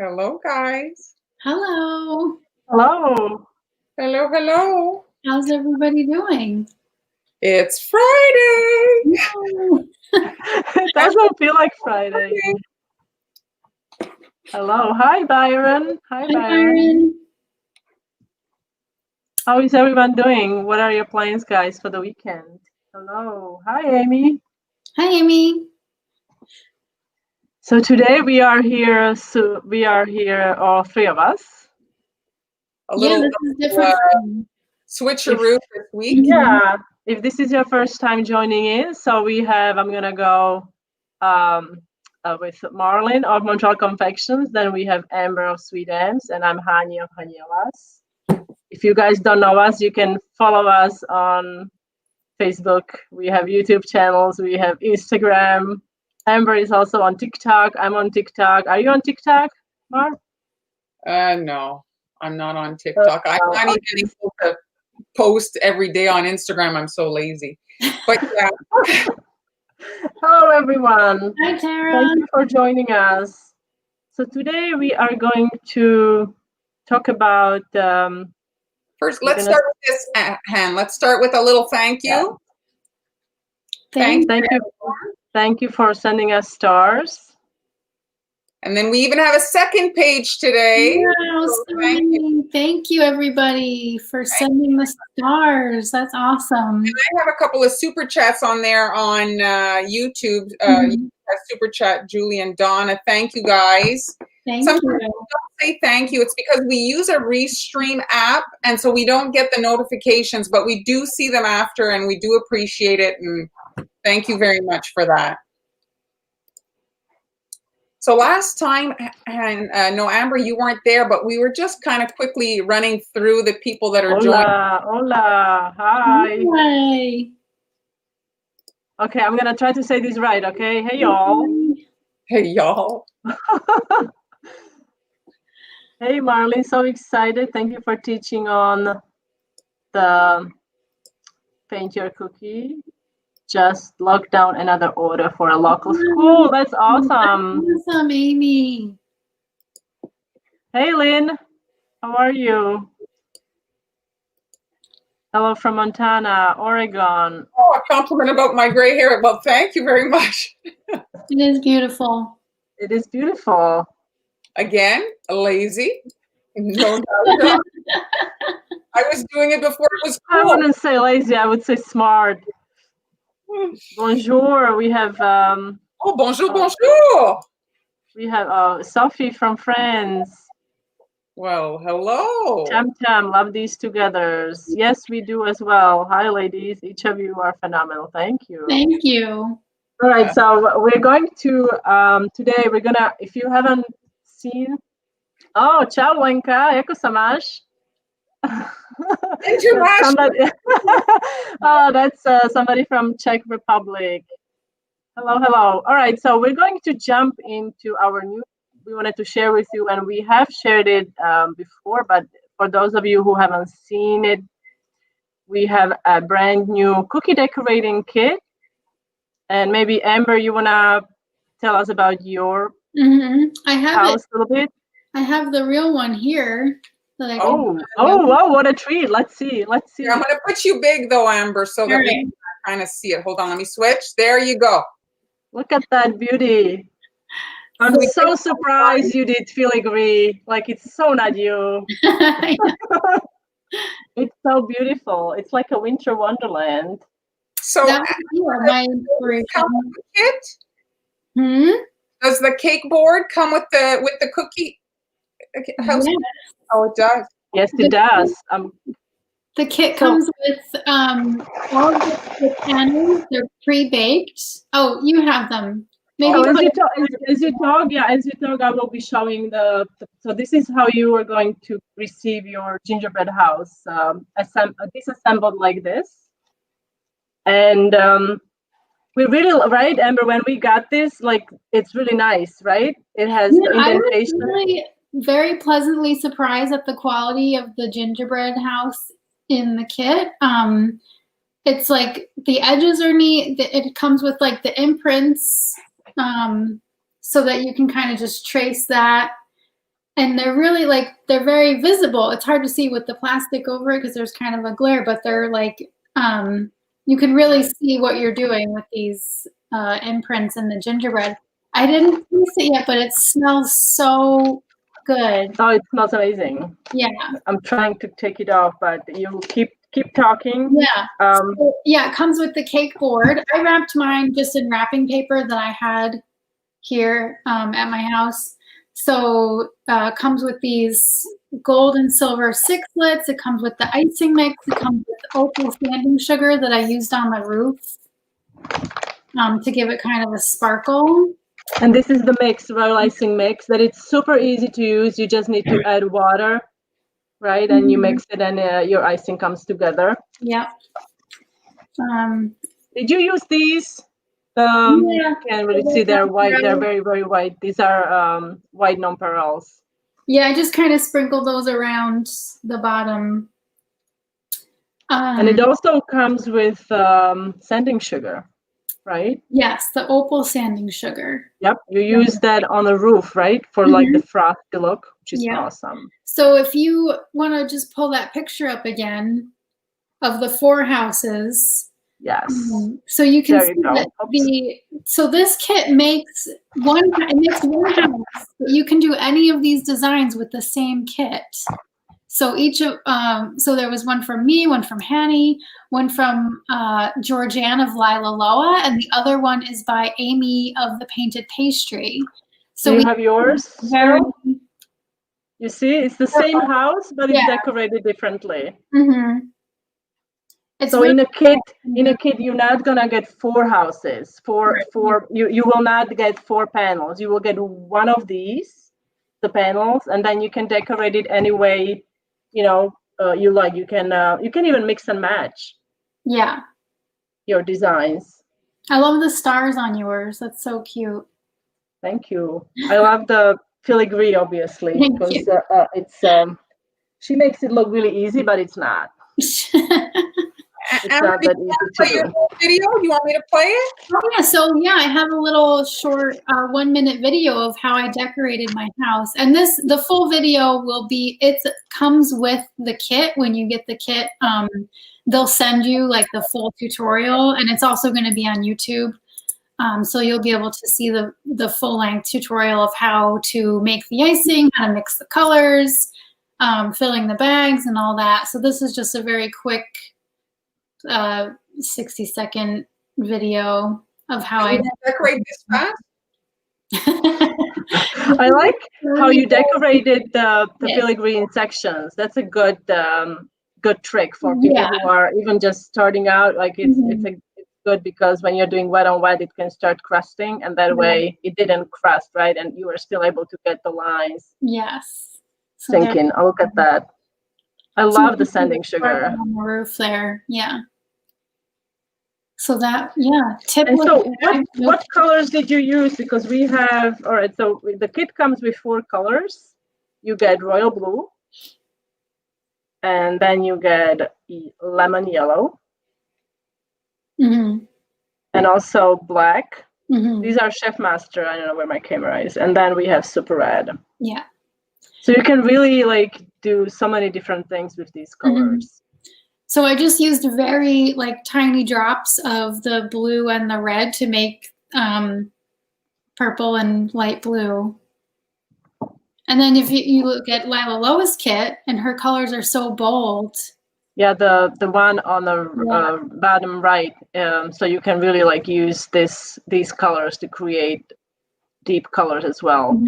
Hello, guys. Hello. Hello. Hello, hello. How's everybody doing? It's Friday. No. It doesn't feel like Friday. Hello. Hi, Byron. Hi, Hi, Byron. Byron. How is everyone doing? What are your plans, guys, for the weekend? Hello. Hi, Amy. Hi, Amy. So today we are here. All three of us. Little this is different. switcheroo this week. Yeah. If this is your first time joining in, so I'm gonna go with Marlon of Montreal Confections. Then we have Amber of SweetAmbs, and I'm Hani of Haniela's. If you guys don't know us, you can follow us on Facebook. We have YouTube channels. We have Instagram. Amber is also on TikTok. I'm on TikTok. Are you on TikTok, Mar? No, I'm not on TikTok. I'm not even able to post every day on Instagram. I'm so lazy. But yeah. Hello, everyone. Hi, Tara. Thank you for joining us. So today we are going to talk about. First, let's start with this, Han. Let's start with a little thank you. Yeah. Thank you for sending us stars. And then we even have a second page today. Wow, so thank you, everybody, for sending the stars. That's awesome. And I have a couple of super chats on there on YouTube. Super chat, Julie and Donna. Thank you, guys. Sometimes you don't say thank you. It's because we use a Restream app, and so we don't get the notifications, but we do see them after, and we do appreciate it. And thank you very much for that. So last time, and no, Amber, you weren't there, but we were just kind of quickly running through the people that are joining. Hola, hi. Hi. Okay, I'm gonna try to say this right, okay? Hey, y'all. Hey, y'all. Hey, Marlene, so excited. Thank you for teaching on the Paint Your Cookie. Just lock down another order for a local school. That's awesome. That's awesome, Amy. Hey, Lynn. How are you? Hello from Montana, Oregon. Oh, a compliment about my gray hair. Well, thank you very much. It is beautiful. It is beautiful. Again, lazy. No doubt. I was doing it before it was cool. I wouldn't say lazy. I would say smart. Bonjour. We have. Oh, bonjour, bonjour. We have Sophie from France. Well, hello. Tam, love these togethers. Yes, we do as well. Hi, ladies. Each of you are phenomenal. Thank you. Thank you. All right, so we're going to, today we're gonna, if you haven't seen, oh, ciao, Lenka, ecco samash. Somebody, oh, that's somebody from Czech Republic. Hello. All right, so we're going to jump into our new, we wanted to share with you, and we have shared it before, but for those of you who haven't seen it, we have a brand new cookie decorating kit. And maybe Amber, you wanna tell us about your I have house a little bit? I have the real one here. That I wow, what a treat. Let's see. Yeah, I'm gonna put you big though, Amber, so that we can kind of see it. Hold on, let me switch. There you go. Look at that beauty. I'm so surprised you did filigree. Like, it's so not you. It's so beautiful. It's like a winter wonderland. So my inspiration. Kit? Does the cake board come with the cookie house? Yes. Oh, it does. Yes, it does. The kit comes with all of the panels. They're pre-baked. Oh, you have them. Maybe as you talk, I will be showing so this is how you are going to receive your gingerbread house, disassembled like this. And we really, right, Amber, when we got this, like, it's really nice, right? It has the indentation. I was really very pleasantly surprised at the quality of the gingerbread house in the kit. It's like the edges are neat. It comes with like the imprints, so that you can kind of just trace that. and they're really like, they're very visible. It's hard to see with the plastic over it because there's kind of a glare, but they're like, you can really see what you're doing with these imprints in the gingerbread. I didn't taste it yet, but it smells so good. Oh, it smells amazing. Yeah. I'm trying to take it off, but you keep talking. Yeah. So, yeah, it comes with the cake board. I wrapped mine just in wrapping paper that I had here at my house. So it comes with these gold and silver sixlets. It comes with the icing mix. It comes with opal sanding sugar that I used on the roof to give it kind of a sparkle. And this is the mix, royal icing mix, that it's super easy to use. You just need to add water, right? And you mix it and your icing comes together. Yep. Did you use these? Yeah. Can't really see, they're white. They're very, very white. These are white nonpareils. Yeah, I just kind of sprinkled those around the bottom. And it also comes with sanding sugar, right? Yes, the opal sanding sugar. Yep, you use that on the roof, right? For like the frosty look, which is awesome. So if you want to just pull that picture up again of the 4 houses. Yes. So you can see that so this kit makes one house, but you can do any of these designs with the same kit. So each of so there was one from me, one from Hanny, one from Georgianne of Lila Loa, and the other one is by Amy of the Painted Pastry. So you have yours. You see, it's the same house, but it's decorated differently. So in a kit, you're not gonna get 4 houses. You will not get 4 panels. You will get one of these, the panels, and then you can decorate it any way you like. You can even mix and match. Yeah. Your designs. I love the stars on yours. That's so cute. Thank you. I love the filigree, obviously, because it's she makes it look really easy, but it's not. It's not that easy to do. Your whole video? You want me to play it? Oh, yeah. So I have a little short 1-minute video of how I decorated my house, and the full video will be. It comes with the kit. When you get the kit, they'll send you like the full tutorial, and it's also going to be on YouTube. So you'll be able to see the full length tutorial of how to make the icing, how to mix the colors, filling the bags, and all that. So this is just a very quick 60-second video of how I decorate this fast. I like how you decorated the filigree in sections. That's a good trick for people who are even just starting out. Like it's good because when you're doing wet on wet, it can start crusting, and that way it didn't crust, right? And you were still able to get the lines. Yes. So sinking. Oh, look at that. I love the sanding sugar. On the roof there, So that, tip. And so what colors did you use? Because we have, all right, so the kit comes with 4 colors. You get royal blue, and then you get lemon yellow, and also black. These are Chef Master. I don't know where my camera is. And then we have super red. Yeah. So you can really like do so many different things with these colors. So I just used very like tiny drops of the blue and the red to make purple and light blue. And then if you look at Lila Loa's kit, and her colors are so bold. Yeah, the one on the bottom right. So you can really like use these colors to create deep colors as well.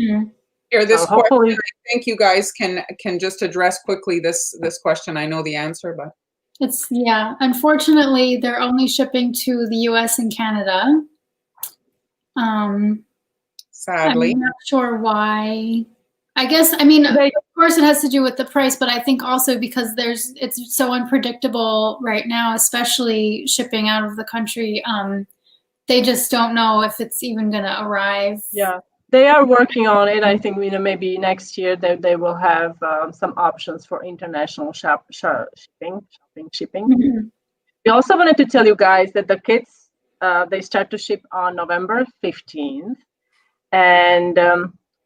Here, this question, I think you guys can just address quickly this question. I know the answer, but it's unfortunately they're only shipping to the US and Canada. Sadly. I'm not sure why. I guess of course it has to do with the price, but I think also because it's so unpredictable right now, especially shipping out of the country. They just don't know if it's even gonna arrive. Yeah. They are working on it. I think maybe next year they will have some options for international shipping. We also wanted to tell you guys that the kits they start to ship on November 15th, and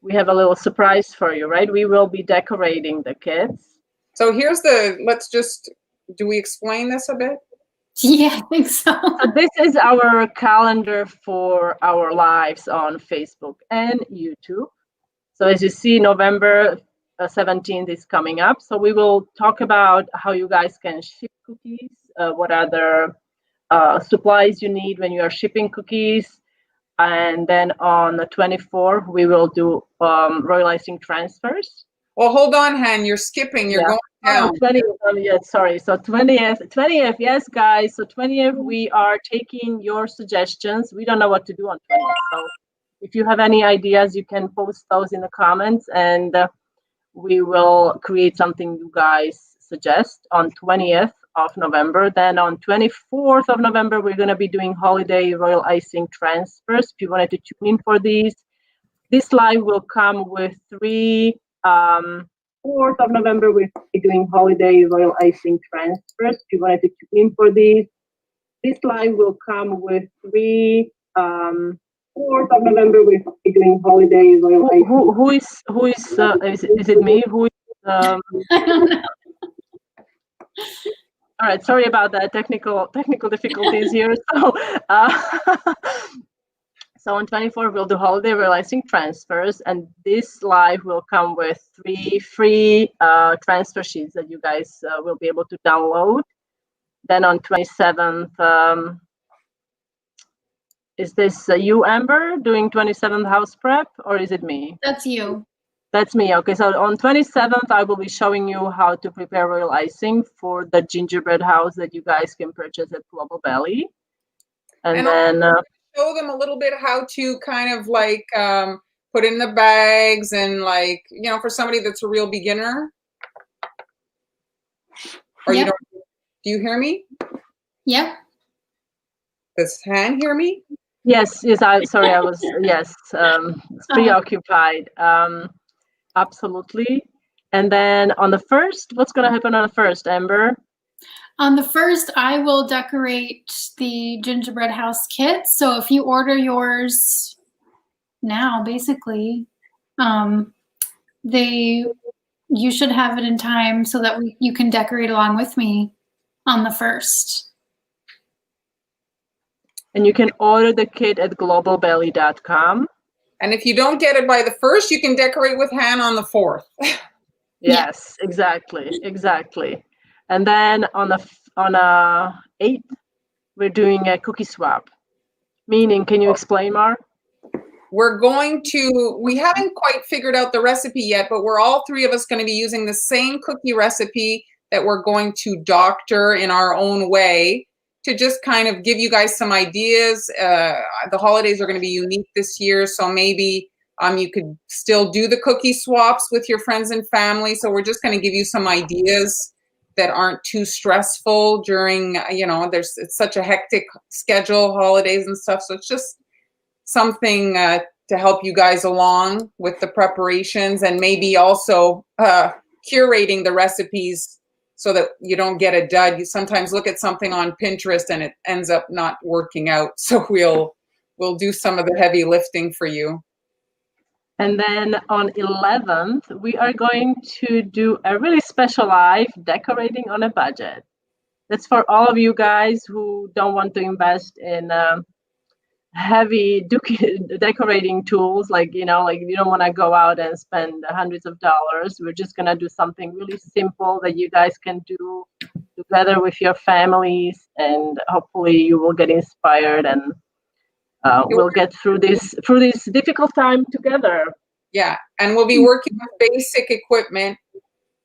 we have a little surprise for you, right? We will be decorating the kits. So here's do we explain this a bit? Yeah, I think so. So this is our calendar for our lives on Facebook and YouTube. So as you see, November 17th is coming up. So we will talk about how you guys can ship cookies, what other supplies you need when you are shipping cookies. And then on the 24th, we will do royal icing transfers. Well, hold on, Han, you're skipping. You're going down. 20th, yeah, sorry. So 20th, yes, guys. So 20th, we are taking your suggestions. We don't know what to do on 20th. So if you have any ideas, you can post those in the comments, and we will create something you guys suggest on 20th of November. Then on 24th of November, we're going to be doing holiday royal icing transfers. If you wanted to tune in for these, this live will come with 3. 4th of November, we'll be doing holiday royal icing transfers. If you wanted to tune in for these, this live will come with 3. 4th of November, we'll be doing holiday royal icing. Who is it me? Who is? I don't know. All right, sorry about that technical difficulties here. So on 24th, we'll do holiday royal icing transfers, and this live will come with 3 free transfer sheets that you guys will be able to download. Then on 27th, is this you, Amber, doing 27th house prep, or is it me? That's you. That's me. Okay, so on 27th, I will be showing you how to prepare royal icing for the gingerbread house that you guys can purchase at Global Belly. And then show them a little bit how to kind of like put in the bags and like, you know, for somebody that's a real beginner. Or Yep. Do you hear me? Yep. Does Han hear me? Yes, I was preoccupied. Absolutely. And then on the 1st, what's going to happen on the 1st, Amber? On the 1st, I will decorate the gingerbread house kit. So if you order yours now, basically, you should have it in time so that you can decorate along with me on the 1st. And you can order the kit at globalbelly.com. And if you don't get it by the 1st, you can decorate with Han on the 4th. Yes, exactly. And then on the 8th, we're doing a cookie swap. Meaning, can you explain, Mar? We haven't quite figured out the recipe yet, but we're all 3 of us going to be using the same cookie recipe that we're going to doctor in our own way to just kind of give you guys some ideas. The holidays are going to be unique this year, so maybe you could still do the cookie swaps with your friends and family. So we're just going to give you some ideas that aren't too stressful during, it's such a hectic schedule, holidays and stuff. So it's just something to help you guys along with the preparations, and maybe also curating the recipes so that you don't get a dud. You sometimes look at something on Pinterest and it ends up not working out. So we'll do some of the heavy lifting for you. And then on 11th, we are going to do a really special live, decorating on a budget. That's for all of you guys who don't want to invest in heavy decorating tools, like you don't want to go out and spend hundreds of dollars. We're just going to do something really simple that you guys can do together with your families, and hopefully you will get inspired, and we'll get through this difficult time together. Yeah, and we'll be working with basic equipment,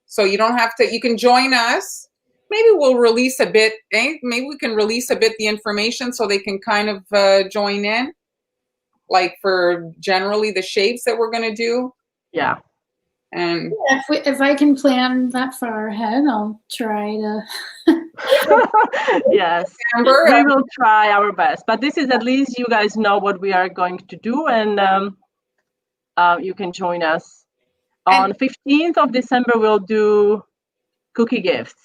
so you don't have to. You can join us. Maybe we'll release a bit. Maybe we can release a bit the information so they can kind of join in, like for generally the shapes that we're going to do. Yeah. And if I can plan that far ahead, I'll try to. Yes, Amber, we will try our best. But this is at least you guys know what we are going to do, and you can join us. On 15th of December, we'll do cookie gifts.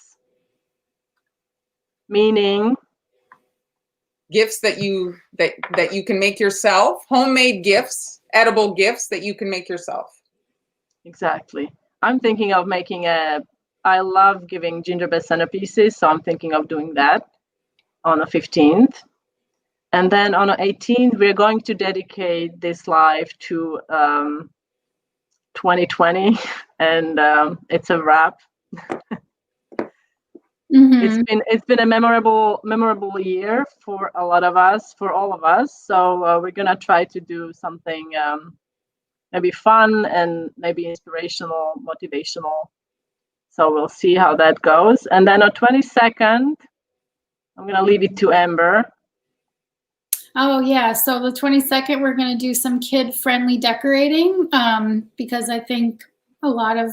Meaning gifts that you can make yourself, homemade gifts, edible gifts that you can make yourself. Exactly. I'm thinking of making I love giving gingerbread centerpieces, so I'm thinking of doing that on the 15th. And then on the 18th, we're going to dedicate this live to 2020, and it's a wrap. It's been a memorable year for a lot of us, for all of us. So we're gonna try to do something maybe fun and maybe inspirational, motivational. So we'll see how that goes. And then on 22nd, I'm gonna leave it to Amber. Oh yeah, so the 22nd we're going to do some kid-friendly decorating because I think a lot of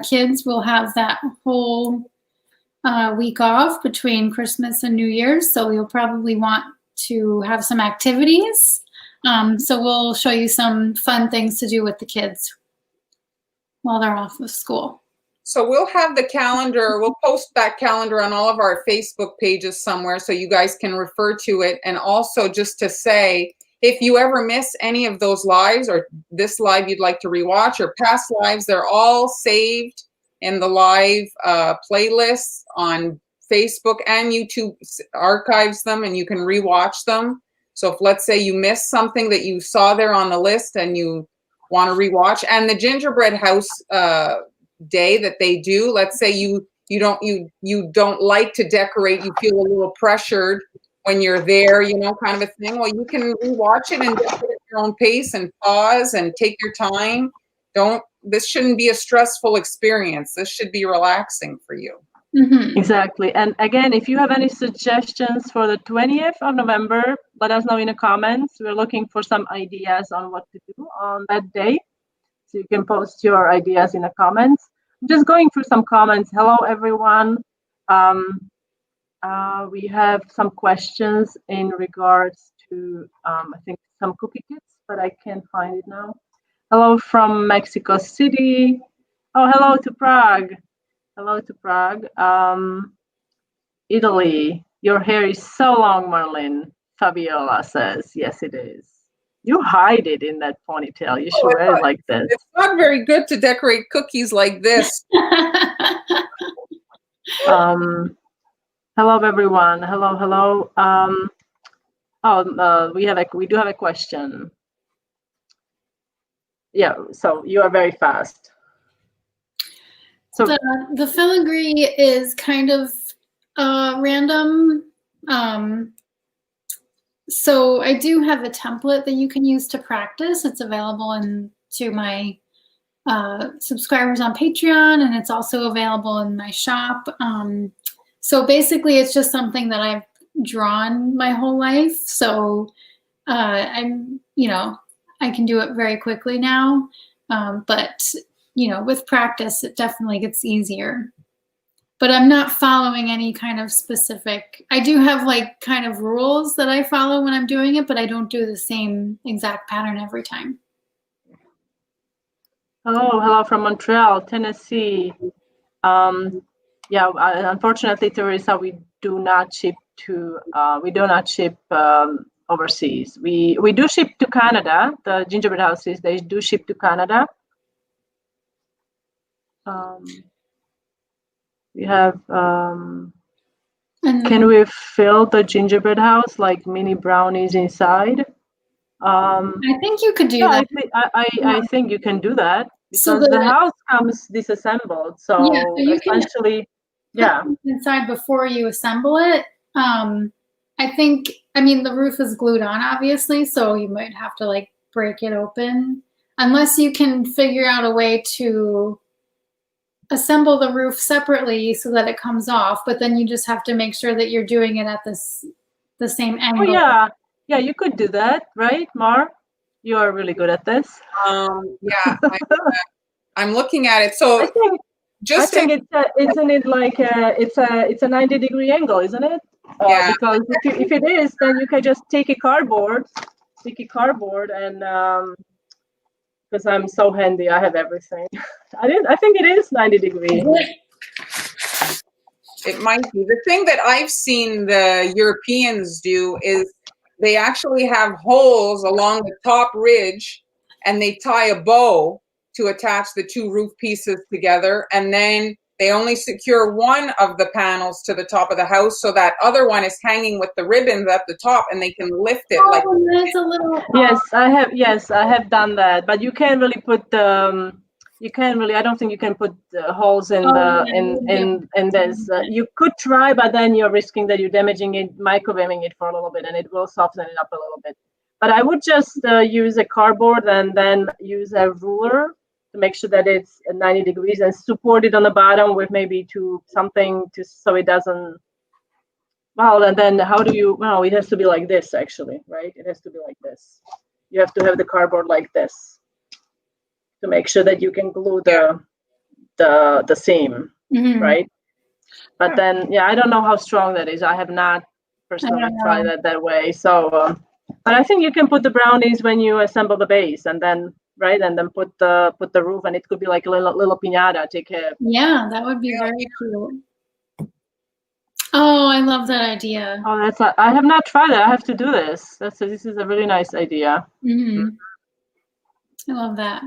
kids will have that whole week off between Christmas and New Year's, so you'll probably want to have some activities. So we'll show you some fun things to do with the kids while they're off of school. So we'll have the calendar, we'll post that calendar on all of our Facebook pages somewhere so you guys can refer to it. And also just to say, if you ever miss any of those lives or this live you'd like to rewatch or past lives, they're all saved in the live playlists on Facebook, and YouTube archives them and you can rewatch them. So if, let's say, you missed something that you saw there on the list and you want to rewatch, and the gingerbread house day that they do, let's say you don't like to decorate, you feel a little pressured when you're there, you know, kind of a thing. Well, you can rewatch it and decorate at your own pace and pause and take your time. This shouldn't be a stressful experience. This should be relaxing for you. Mm-hmm. Exactly. And again, if you have any suggestions for the 20th of November, let us know in the comments. We're looking for some ideas on what to do on that day. So you can post your ideas in the comments. I'm just going through some comments. Hello, everyone. We have some questions in regards to, I think, some cookie kits, but I can't find it now. Hello from Mexico City. Oh, hello to Prague. Hello to Prague. Italy. Your hair is so long, Marlene. Fabiola says, yes, it is. You hide it in that ponytail. You should wear it like this. It's not very good to decorate cookies like this. Hello, everyone. Hello. We do have a question. Yeah, so you are very fast. So the filigree is kind of random. So I do have a template that you can use to practice. It's available to my subscribers on Patreon, and it's also available in my shop. So basically, it's just something that I've drawn my whole life. So I can do it very quickly now. But with practice, it definitely gets easier. But I'm not following any kind of specific. I do have like kind of rules that I follow when I'm doing it, but I don't do the same exact pattern every time. Hello from Montreal, Tennessee. Unfortunately, Teresa, we do not ship overseas. We do ship to Canada. The gingerbread houses, they do ship to Canada. We have. Can we fill the gingerbread house like mini brownies inside? I think you could do that. I think you can do that because the house comes disassembled. So essentially, inside before you assemble it. The roof is glued on, obviously, so you might have to like break it open unless you can figure out a way to assemble the roof separately so that it comes off, but then you just have to make sure that you're doing it at the same angle. Oh, yeah, you could do that, right, Mar? You are really good at this. I'm looking at it. So it's a 90-degree angle, isn't it? Because if it is, then you can just take a cardboard, and because I'm so handy, I have everything. I think it is 90 degrees. It might be. The thing that I've seen the Europeans do is they actually have holes along the top ridge, and they tie a bow to attach the two roof pieces together, and then they only secure one of the panels to the top of the house, so that other one is hanging with the ribbons at the top, and they can lift it like. It's a little. Yes, I have. Yes, I have done that, but you can't really put the. You can't really. I don't think you can put holes in in this. You could try, but then you're risking that you're damaging it, microwaving it for a little bit, and it will soften it up a little bit. But I would just use a cardboard and then use a ruler to make sure that it's at 90 degrees and support it on the bottom with maybe something so it doesn't. Well, and then how do you? Well, it has to be like this, actually, right? It has to be like this. You have to have the cardboard like this to make sure that you can glue the seam, right? But then, yeah, I don't know how strong that is. I have not personally tried that way. So, but I think you can put the brownies when you assemble the base, and then and then put the roof, and it could be like a little piñata. Yeah, that would be very cool. Oh, I love that idea. Oh, I have not tried it. I have to do this. This is a really nice idea. I love that.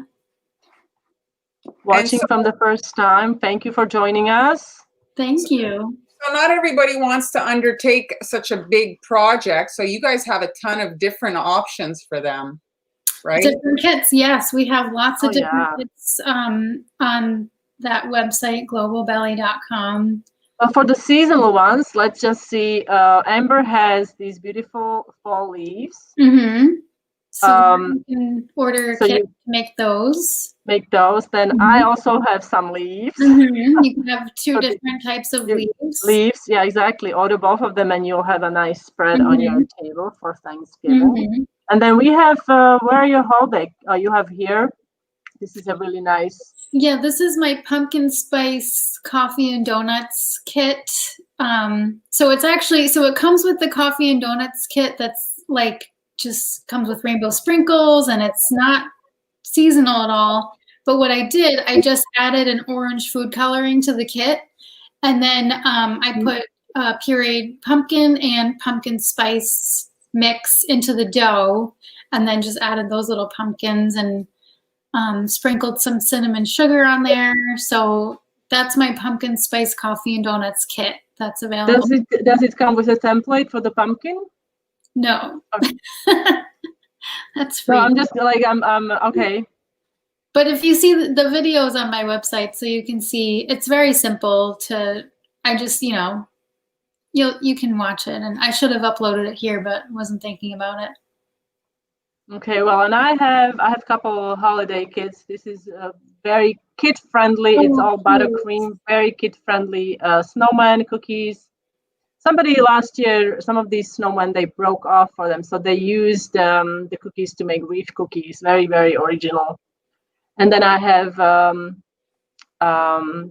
Watching from the first time. Thank you for joining us. Thank you. So not everybody wants to undertake such a big project. So you guys have a ton of different options for them, right? Different kits, yes. We have lots of different kits on that website, globalbelly.com. For the seasonal ones, let's just see. Amber has these beautiful fall leaves. So you can order a kit to make those. Then I also have some leaves. You can have two different types of leaves. Yeah, exactly. Order both of them, and you'll have a nice spread on your table for Thanksgiving. And then we have, where are your holiday? You have here. This is a really nice. Yeah, this is my pumpkin spice coffee and donuts kit. So it's actually, it comes with the coffee and donuts kit that's like, just comes with rainbow sprinkles, and it's not seasonal at all. But what I did, I just added an orange food coloring to the kit, and then I put pureed pumpkin and pumpkin spice mix into the dough, and then just added those little pumpkins and sprinkled some cinnamon sugar on there. So that's my pumpkin spice coffee and donuts kit that's available. Does it come with a template for the pumpkin? No. Okay. That's free. So I'm just like, I'm okay. But if you see the videos on my website, so you can see, it's very simple I just, you can watch it, and I should have uploaded it here, but wasn't thinking about it. Okay, well, and I have a couple holiday kits. This is very kid friendly. It's all buttercream, very kid friendly. Snowman cookies. Somebody last year, some of these snowmen, they broke off for them, so they used the cookies to make wreath cookies. Very, very original. And then I have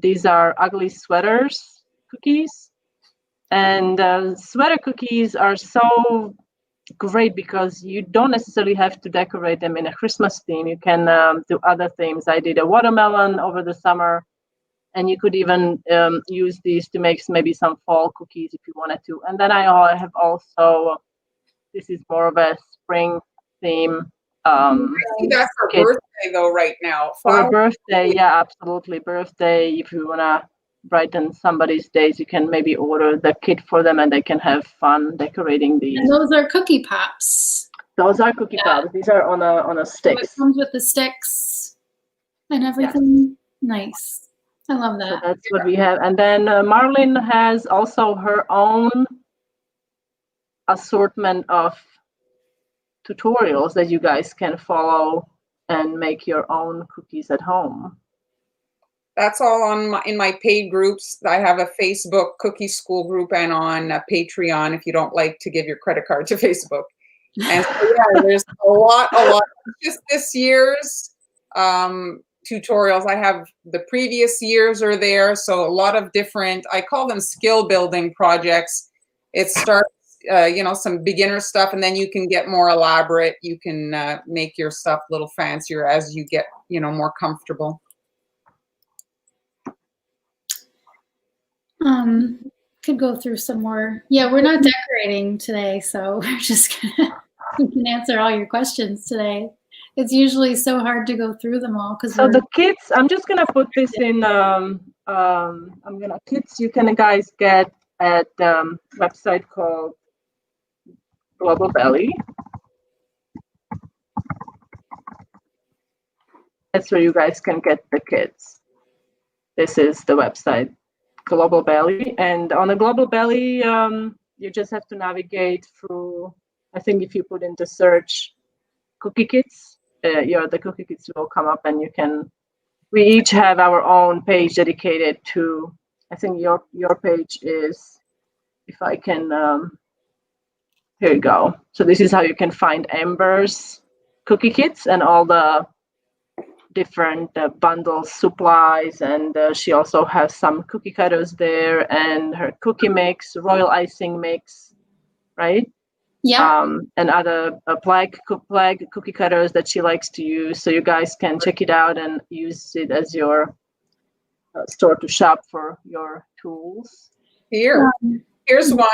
these are ugly sweaters cookies, and sweater cookies are so great because you don't necessarily have to decorate them in a Christmas theme. You can do other themes. I did a watermelon over the summer, and you could even use these to make maybe some fall cookies if you wanted to. And then I have also, this is more of a spring theme. I see that's for birthday though right now. For birthday, yeah, absolutely. Birthday, if you want to brighten somebody's days, you can maybe order the kit for them, and they can have fun decorating these. And those are cookie pops. Those are cookie pops. These are on a stick. So it comes with the sticks and everything. Yeah. Nice. I love that. So that's what we have. And then Marlene has also her own assortment of tutorials that you guys can follow and make your own cookies at home. That's all in my paid groups. I have a Facebook cookie school group, and on Patreon if you don't like to give your credit card to Facebook. And so, yeah, there's a lot. Just this year's tutorials. I have the previous years are there, so a lot of different, I call them skill building projects. It starts some beginner stuff, and then you can get more elaborate. You can make your stuff a little fancier as you get more comfortable. could go through some more. Yeah, we're not decorating today, so we're just gonna, we can answer all your questions today. It's usually so hard to go through them all because So the kits, I'm just gonna put this in. Kits you can guys get at website called Global Belly. That's where you guys can get the kits. This is the website, Global Belly, and on the Global Belly, you just have to navigate through. I think if you put into search cookie kits, the cookie kits will come up, and you can. We each have our own page dedicated to. I think your page is. If I can, here you go. So this is how you can find Amber's cookie kits and all the different bundles, supplies, and she also has some cookie cutters there and her cookie mix, royal icing mix, right? yeah. And other plague cookie cutters that she likes to use. So you guys can check it out and use it as your store to shop for your tools. Here's one.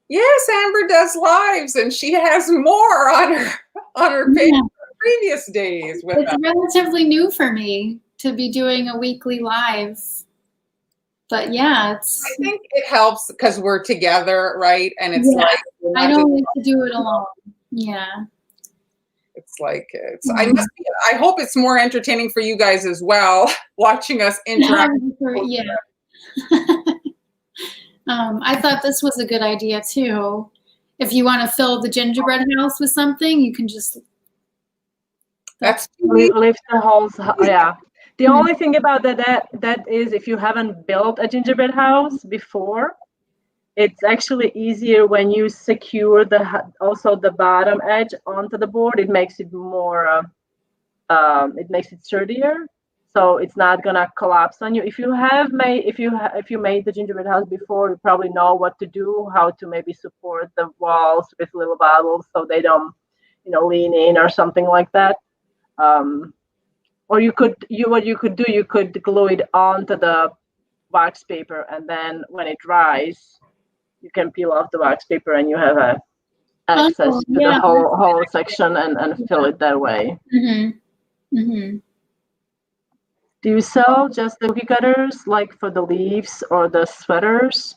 Yes, Amber does lives, and she has more on her page from previous days. It's relatively new for me to be doing a weekly live, but yeah, it's. I think it helps because we're together, right? And it's like I don't need to do it alone. Yeah. It's like I hope it's more entertaining for you guys as well, watching us interact. Yeah. I thought this was a good idea too. If you want to fill the gingerbread house with something, you can just lift the holes. Yeah. The only thing about that is if you haven't built a gingerbread house before, it's actually easier when you secure also the bottom edge onto the board. It makes it more. It makes it sturdier. So it's not gonna collapse on you. If you made the gingerbread house before, you probably know what to do, how to maybe support the walls with little bottles so they don't, lean in or something like that. Or you could glue it onto the wax paper, and then when it dries, you can peel off the wax paper, and you have access to the whole section and fill it that way. Mm-hmm. Mm-hmm. Do you sell just the cookie cutters, like for the leaves or the sweaters?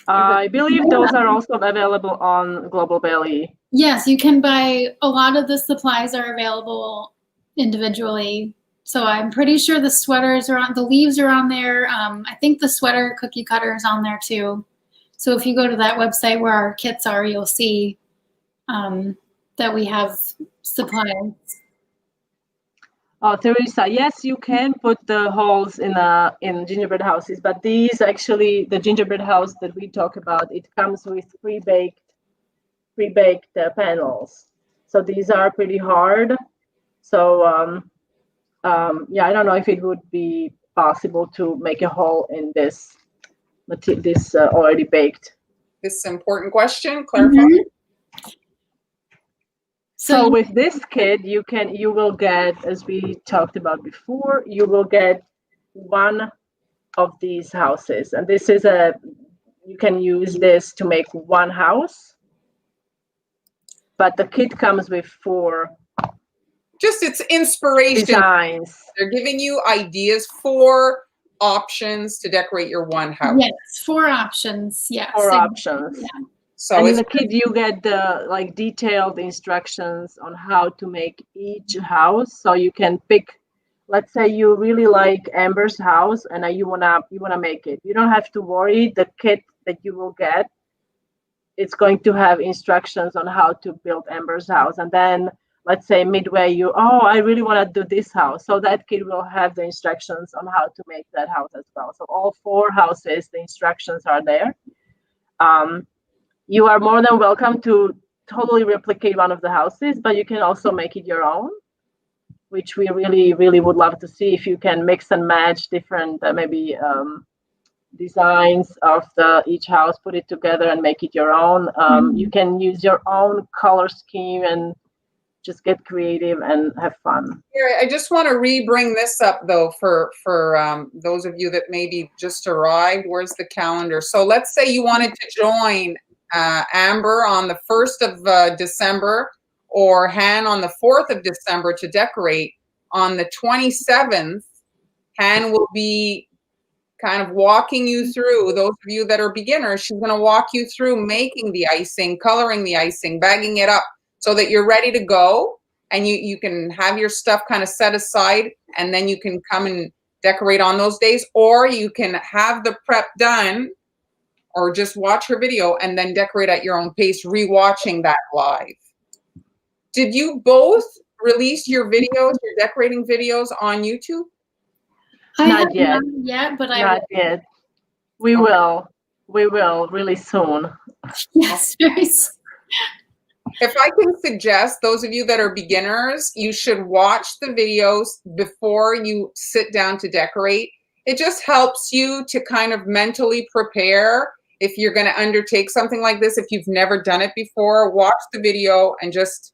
I believe those are also available on Global Belly. Yes, you can buy. A lot of the supplies are available individually. So I'm pretty sure the sweaters are on, the leaves are on there. I think the sweater cookie cutter is on there too. So if you go to that website where our kits are, you'll see that we have supplies. Oh, Teresa, yes, you can put the holes in gingerbread houses, but these actually, the gingerbread house that we talk about, it comes with pre-baked panels. So these are pretty hard. So yeah, I don't know if it would be possible to make a hole in this already baked. This is an important question. Clarify. Mm-hmm. So with this kit, you will get, as we talked about before, you will get one of these houses, and this is you can use this to make one house, but the kit comes with 4. Just it's inspiration. Designs. They're giving you ideas for options to decorate your one house. Yes, 4 options. Yes. 4 options. Yeah. So and in the kit, you get the detailed instructions on how to make each house. So you can pick. Let's say you really like Amber's house, and you wanna make it. You don't have to worry. The kit that you will get, it's going to have instructions on how to build Amber's house, and then let's say midway I really want to do this house. So that kit will have the instructions on how to make that house as well. So all 4 houses, the instructions are there. You are more than welcome to totally replicate one of the houses, but you can also make it your own, which we really, really would love to see if you can mix and match different maybe designs of each house, put it together and make it your own. You can use your own color scheme and just get creative and have fun. Here, I just want to re-bring this up though for those of you that maybe just arrived. Where's the calendar? So let's say you wanted to join Amber on the 1st of December or Han on the 4th of December to decorate. On the 27th, Han will be kind of walking you through, those of you that are beginners, she's going to walk you through making the icing, coloring the icing, bagging it up so that you're ready to go and you can have your stuff kind of set aside and then you can come and decorate on those days, or you can have the prep done or just watch her video and then decorate at your own pace, rewatching that live. Did you both release your videos, your decorating videos on YouTube? Not yet. Not yet, but Not yet. We will. We will really soon. Yes, very soon. If I can suggest, those of you that are beginners, you should watch the videos before you sit down to decorate. It just helps you to kind of mentally prepare if you're going to undertake something like this. If you've never done it before, watch the video and just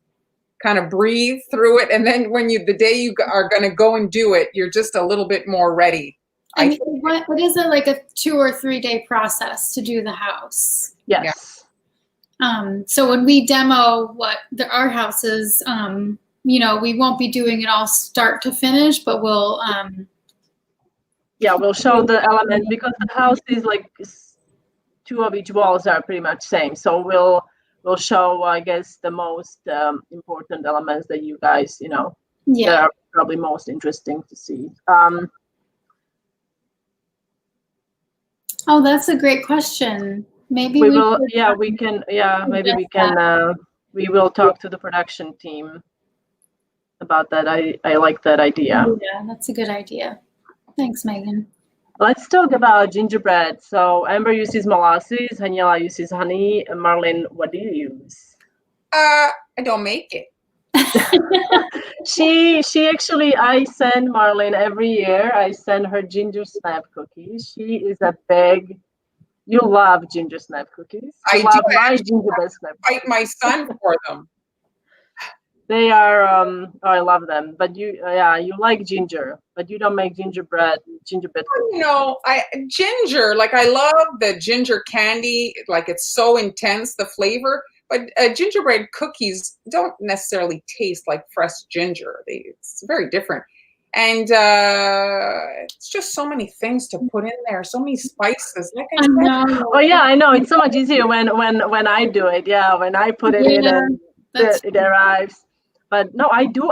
kind of breathe through it. And then when the day you are going to go and do it, you're just a little bit more ready. And what is it, like a 2 or 3 day process to do the house? Yes. Yeah. So when we demo our house is, we won't be doing it all start to finish, but we'll we'll show the elements because the house is like 2 of each walls are pretty much same. So we'll show, I guess, the most important elements that you guys, that are probably most interesting to see. Oh, that's a great question. Maybe we will. Yeah, we can. Yeah, maybe we can. We will talk to the production team about that. I like that idea. Yeah, that's a good idea. Thanks, Megan. Let's talk about gingerbread. So Amber uses molasses, Haniela uses honey, and Marlene, what do you use? I don't make it. She actually, I send Marlene every year. I send her ginger snap cookies. She is a big. You love ginger snap cookies. I love do. my gingerbread snap. Fight my son for them. They are. I love them. But you like ginger, but you don't make gingerbread. Ginger. Like I love the ginger candy. Like it's so intense, the flavor. But gingerbread cookies don't necessarily taste like fresh ginger. It's very different. And it's just so many things to put in there, so many spices. Like I said. Oh yeah, I know. It's so much easier when I do it. Yeah, when I put it in and it arrives. But no, I do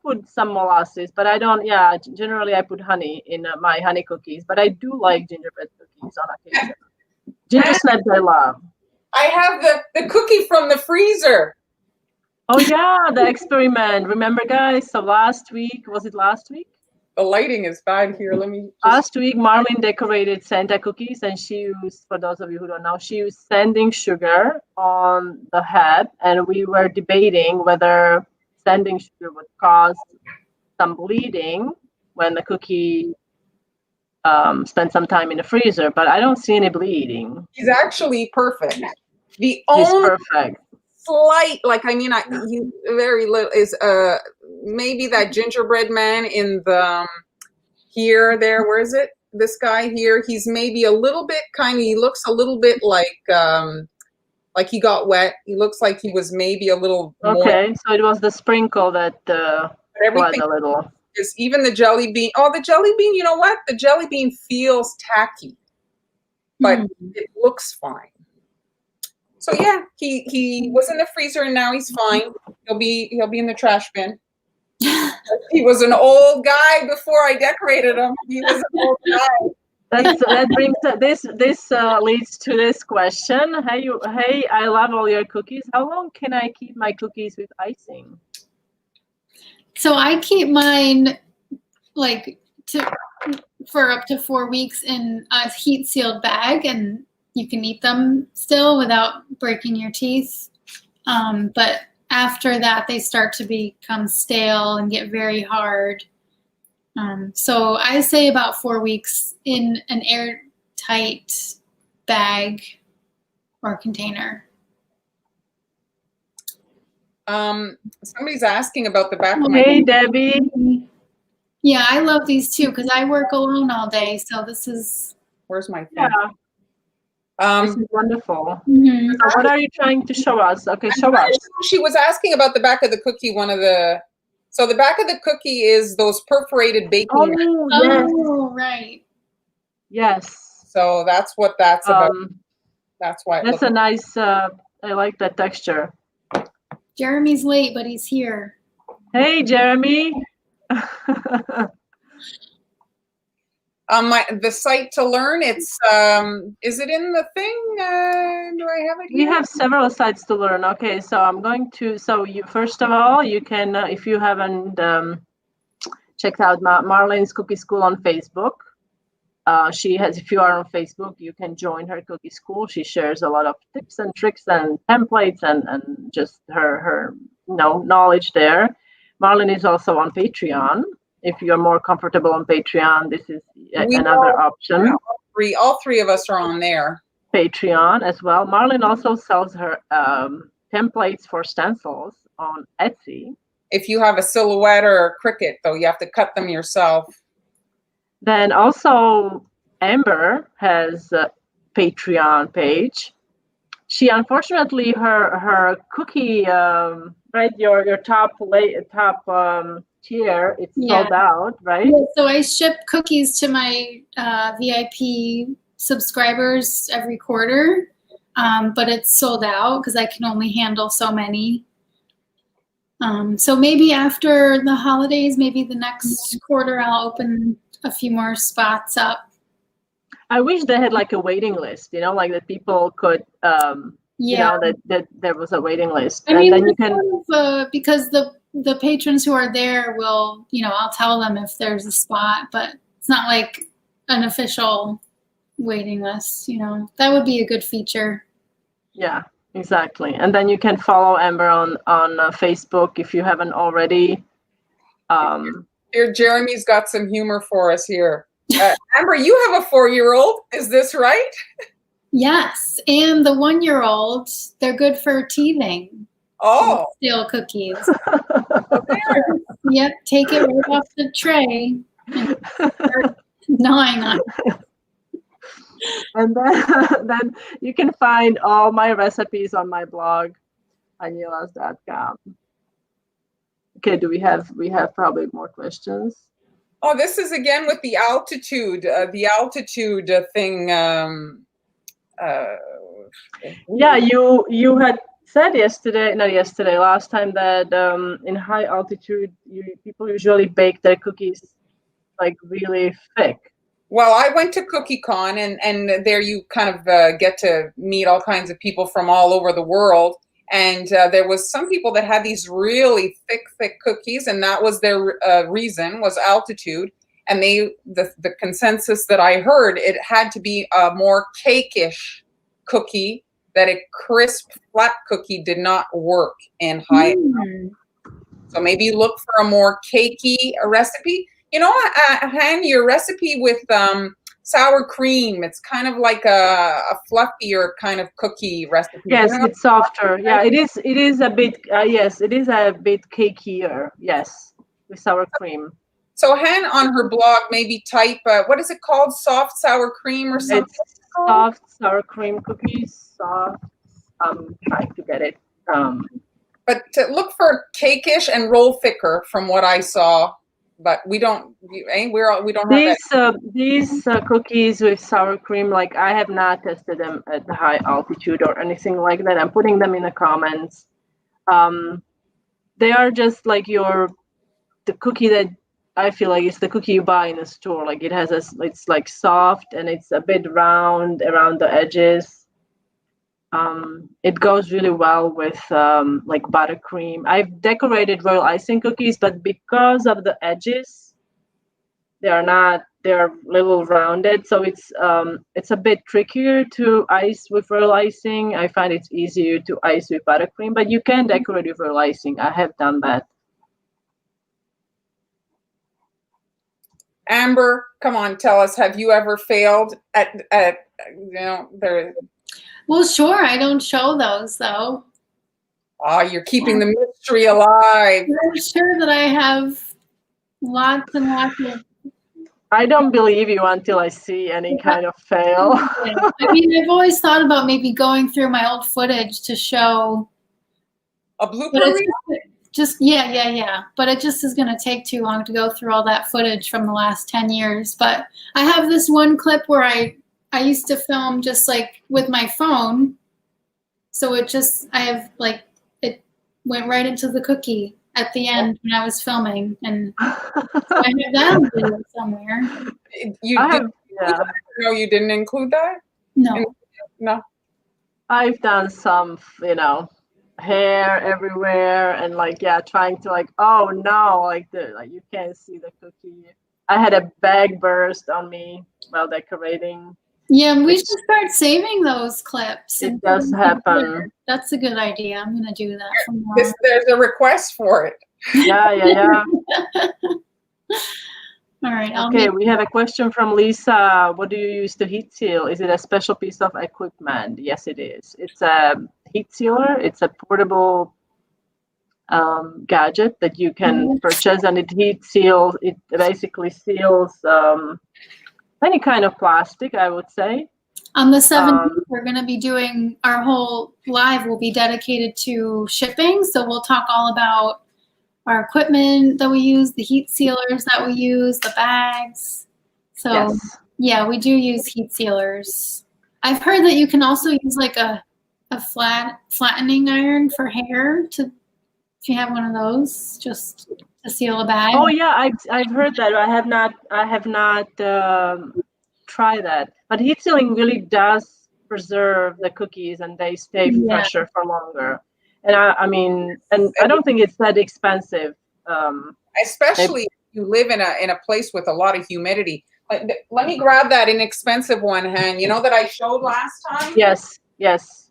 put some molasses, but I don't. Yeah, generally I put honey in my honey cookies. But I do like gingerbread cookies on occasion. Ginger snaps I love. I have the cookie from the freezer. Oh yeah, the experiment. Remember, guys? So last week, was it last week? The lighting is bad here. Let me. Last week, Marlene decorated Santa cookies, and she used, for those of you who don't know, she used sanding sugar on the head, and we were debating whether sanding sugar would cause some bleeding when the cookie spent some time in the freezer, but I don't see any bleeding. He's actually perfect. The He's only perfect. Slight, very little is maybe that gingerbread man in the there. Where is it? This guy here. He's maybe a little bit he looks a little bit like he got wet. He looks like he was maybe a little. Okay, more. so it was the sprinkle that bled a little. Is even the jelly bean. Oh, the jelly bean. You know what? The jelly bean feels tacky, but it looks fine. So yeah, he was in the freezer and now he's fine. He'll be in the trash bin. He was an old guy before I decorated him. He was an old guy. That brings this leads to this question. Hey, I love all your cookies. How long can I keep my cookies with icing? So I keep mine for up to 4 weeks in a heat sealed bag, and you can eat them still without breaking your teeth. But after that, they start to become stale and get very hard. So I say about 4 weeks in an airtight bag or container. Somebody's asking about the back of my. Hey, Debbie. Yeah, I love these too because I work alone all day. So this is. Where's my thing? Yeah, this is wonderful. Mhm. So what are you trying to show us? Okay, show us. She was asking about the back of the cookie. So the back of the cookie is those perforated baking. Oh, yes. Oh, right. Yes. So that's what that's about. That's why. That's a nice. I like that texture. Jeremy's late, but he's here. Hey, Jeremy. The site to learn. It's is it in the thing? Do I have it here? We have several sites to learn. Okay, so I'm going to. So you first of all, you can if you haven't checked out Marlene's Cookie School on Facebook. She has. If you are on Facebook, you can join her cookie school. She shares a lot of tips and tricks and templates and just her knowledge there. Marlene is also on Patreon. If you're more comfortable on Patreon, this is another option. All three of us are on there. Patreon as well. Marlene also sells her templates for stencils on Etsy. If you have a silhouette or a cricket, though, you have to cut them yourself. Then also Amber has a Patreon page. She unfortunately her cookie right your top tier it's sold out, right? Yeah, so I ship cookies to my VIP subscribers every quarter, but it's sold out because I can only handle so many. So maybe after the holidays, maybe the next quarter, I'll open a few more spots up. I wish they had like a waiting list, like that people could, that there was a waiting list. I mean, then you can, because the patrons who are there will, I'll tell them if there's a spot, but it's not like an official waiting list, That would be a good feature. Yeah, exactly. And then you can follow Amber on Facebook if you haven't already. Here, Jeremy's got some humor for us here. Amber, you have a 4-year-old. Is this right? Yes, and the 1-year-old, they're good for teething. Oh. Stale cookies. Yep, take it right off the tray and start gnawing on it. And then you can find all my recipes on my blog, hanielas.com. Okay, we have probably more questions. Oh, this is again with the altitude thing. Yeah, you had said last time that in high altitude, people usually bake their cookies like really thick. Well, I went to CookieCon, and there you kind of get to meet all kinds of people from all over the world. And there was some people that had these really thick cookies, and that was their reason was altitude. And the consensus that I heard, it had to be a more cake-ish cookie, that a crisp flat cookie did not work in high. So maybe look for a more cakey recipe. Han, your recipe with sour cream, it's kind of like a fluffier kind of cookie recipe. Yes, it's softer. Yeah, it is a bit, yes, it is a bit cakier, yes, with sour cream. So Han, on her blog, maybe type, what is it called? Soft sour cream or something? It's soft sour cream cookies, soft. I'm trying to get it. But look for cake-ish and roll thicker from what I saw. But we don't have that. These cookies with sour cream, like I have not tested them at the high altitude or anything like that. I'm putting them in the comments. They are just like the cookie that I feel like it's the cookie you buy in a store. Like it's like soft and it's a bit round around the edges. It goes really well with like buttercream. I've decorated royal icing cookies, but because of the edges, they're a little rounded. So it's a bit trickier to ice with royal icing. I find it's easier to ice with buttercream, but you can decorate with royal icing. I have done that. Amber, come on, tell us, have you ever failed at there? Well, sure. I don't show those though. Ah, you're keeping the mystery alive. I'm sure that I have lots and lots of. I don't believe you until I see any kind of fail. I mean, I've always thought about maybe going through my old footage to show A but blooper it's reel? just yeah. But it just is going to take too long to go through all that footage from the last 10 years. But I have this one clip where I used to film just like with my phone. So it went right into the cookie at the end when I was filming, and so I have that on video somewhere. You I did have, yeah. No, you didn't include that? No. No. I've done some, hair everywhere and trying to oh no, you can't see the cookie. I had a bag burst on me while decorating. Yeah, we should start saving those clips. It does happen. That's a good idea. I'm going to do that from now on. There's a request for it. Yeah. All right. Okay, we have a question from Lisa. What do you use to heat seal? Is it a special piece of equipment? Yes, it is. It's a heat sealer. It's a portable gadget that you can purchase, and it heat seals. It basically seals any kind of plastic, I would say. On the 17th, we're going to be doing our whole live will be dedicated to shipping. So we'll talk all about our equipment that we use, the heat sealers that we use, the bags. So yes. Yeah, we do use heat sealers. I've heard that you can also use like a flattening iron for hair if you have one of those, just to seal a bag. Oh yeah, I've heard that. I have not tried that. But heat sealing really does preserve the cookies, and they stay fresher for longer. And I don't think it's that expensive. Especially if you live in a place with a lot of humidity. Let me grab that inexpensive one, Han. You know that I showed last time? Yes.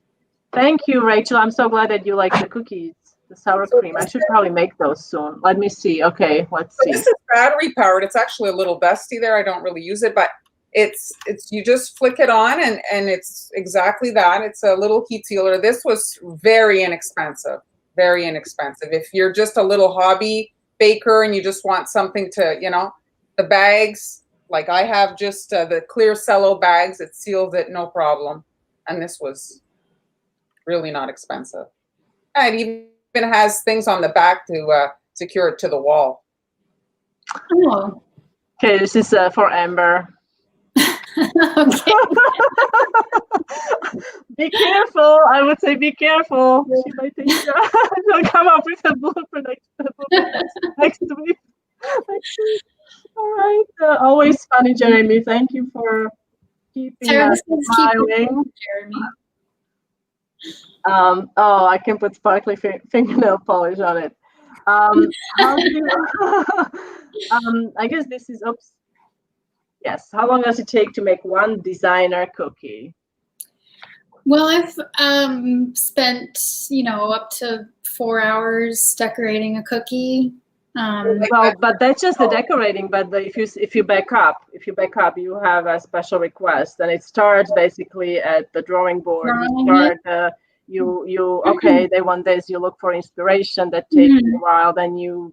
Thank you, Rachel. I'm so glad that you like the cookies, the sour cream. I should probably make those soon. Let me see. Okay, let's see. This is battery powered. It's actually a little dusty there. I don't really use it, but it's you just flick it on and it's exactly that. It's a little heat sealer. This was very inexpensive. Very inexpensive. If you're just a little hobby baker and you just want something to, the bags, like I have just the clear cello bags, it seals it no problem. And this was really not expensive. And it even has things on the back to secure it to the wall. Oh. Okay, this is for Amber. Okay. Be careful. I would say be careful. She might think she'll come up with a blooper next week. All right. Always funny, Jeremy. Thank you for keeping us smiling. Jeremy. Oh, I can put sparkly fingernail polish on it. How do you, I guess this is, oops. Yes. How long does it take to make one designer cookie? Well, I've spent, up to 4 hours decorating a cookie. Well, but that's just the decorating. But if you back up, you have a special request, and it starts basically at the drawing board. Okay, they want this. You look for inspiration. That takes a while. Then you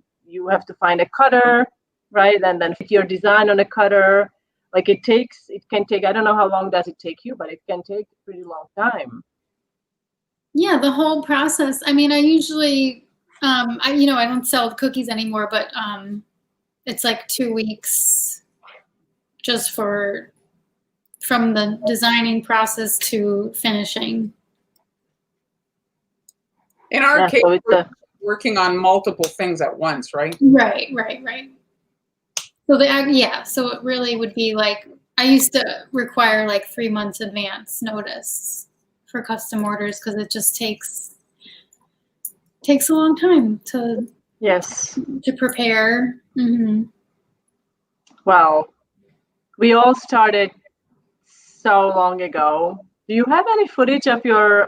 have to find a cutter, right? And then fit your design on a cutter. Like it can take, I don't know how long does it take you, but it can take a pretty long time. Yeah, the whole process. I mean, I usually, I don't sell cookies anymore, but it's like 2 weeks just from the designing process to finishing. In our case, we're working on multiple things at once, right? Right. So so it really would be like, I used to require like 3 months advance notice for custom orders because it just takes a long time to prepare. Mm-hmm. Well, we all started so long ago. Do you have any footage of your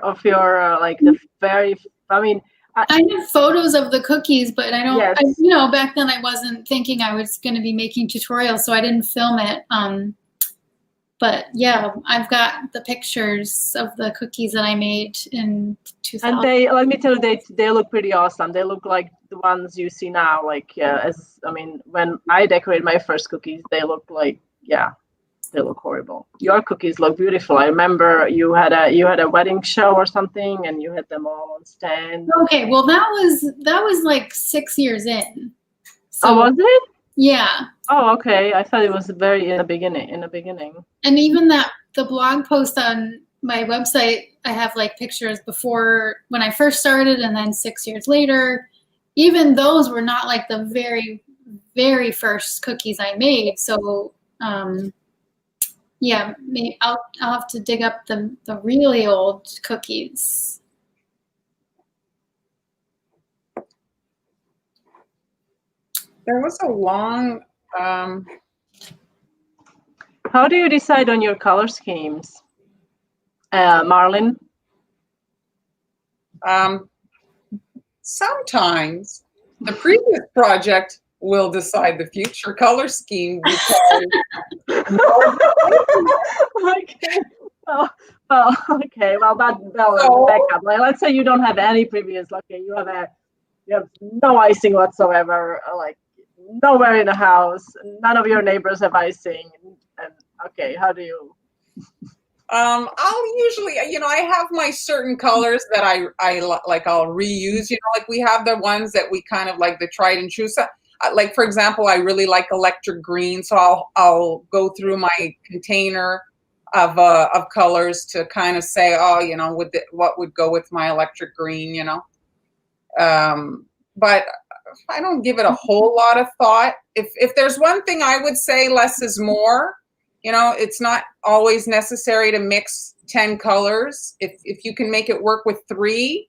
like the very? I mean, I have photos of the cookies, but I don't. Yes. Back then I wasn't thinking I was going to be making tutorials, so I didn't film it. But yeah, I've got the pictures of the cookies that I made in 2000. And let me tell you, they look pretty awesome. They look like the ones you see now. Like, when I decorated my first cookies, they look like, they look horrible. Your cookies look beautiful. I remember you had a wedding show or something, and you had them all on stand. Okay, well that was like 6 years in. So, oh, was it? Yeah. Oh, okay. I thought it was very in the beginning. And even the blog post on my website, I have like pictures before when I first started, and then 6 years later. Even those were not like the very, very first cookies I made. So yeah, maybe I'll have to dig up the really old cookies. There was a long. How do you decide on your color schemes, Marlin? Sometimes the previous project will decide the future color scheme because okay. Okay. Well, back up. Like, let's say you don't have any previous. Okay, you have no icing whatsoever. Like nowhere in the house. None of your neighbors have icing. And okay, how do you? I'll usually, I have my certain colors that I like. I'll reuse. Like we have the ones that we kind of like the tried and true. So, like for example, I really like electric green, so I'll go through my container of colors to kind of say, oh, what would go with my electric green, but I don't give it a whole lot of thought. If there's one thing I would say, less is more. It's not always necessary to mix 10 colors. If you can make it work with 3,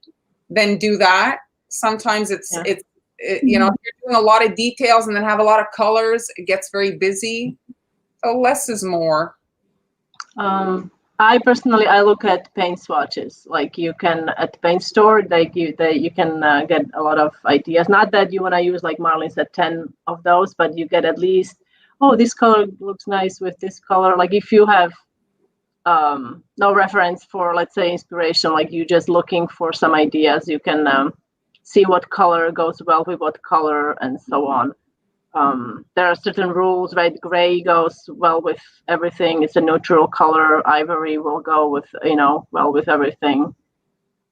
then do that. Sometimes if you're doing a lot of details and then have a lot of colors, it gets very busy. So less is more. I personally, I look at paint swatches. Like you can at the paint store, you can get a lot of ideas. Not that you want to use, like Marlene said, 10 of those, but you get at least, oh, this color looks nice with this color. Like if you have no reference for, let's say, inspiration, like you just looking for some ideas, you can see what color goes well with what color and so on. There are certain rules, right? Gray goes well with everything. It's a neutral color. Ivory will go with, well with everything.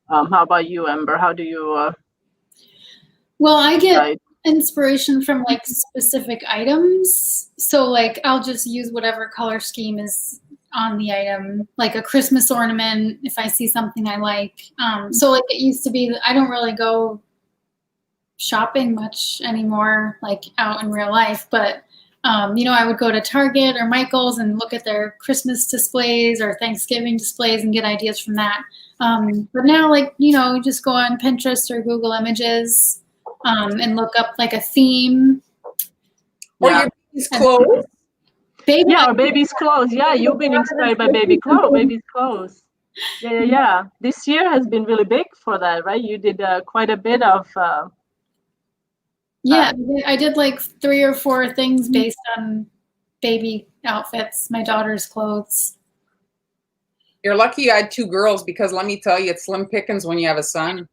How about you, Amber? How do you? Well, I get inspiration from like specific items. So like I'll just use whatever color scheme is on the item, like a Christmas ornament if I see something I like. So like it used to be, I don't really go shopping much anymore, like out in real life, but I would go to Target or Michael's and look at their Christmas displays or Thanksgiving displays and get ideas from that. But now, like, you just go on Pinterest or Google Images and look up like a theme. Or your baby's clothes. Or baby's clothes. Yeah, you've been inspired by baby's clothes. Yeah. This year has been really big for that, right? You did quite a bit of. I did like 3 or 4 things based on baby outfits, my daughter's clothes. You're lucky you had 2 girls, because let me tell you, it's slim pickings when you have a son.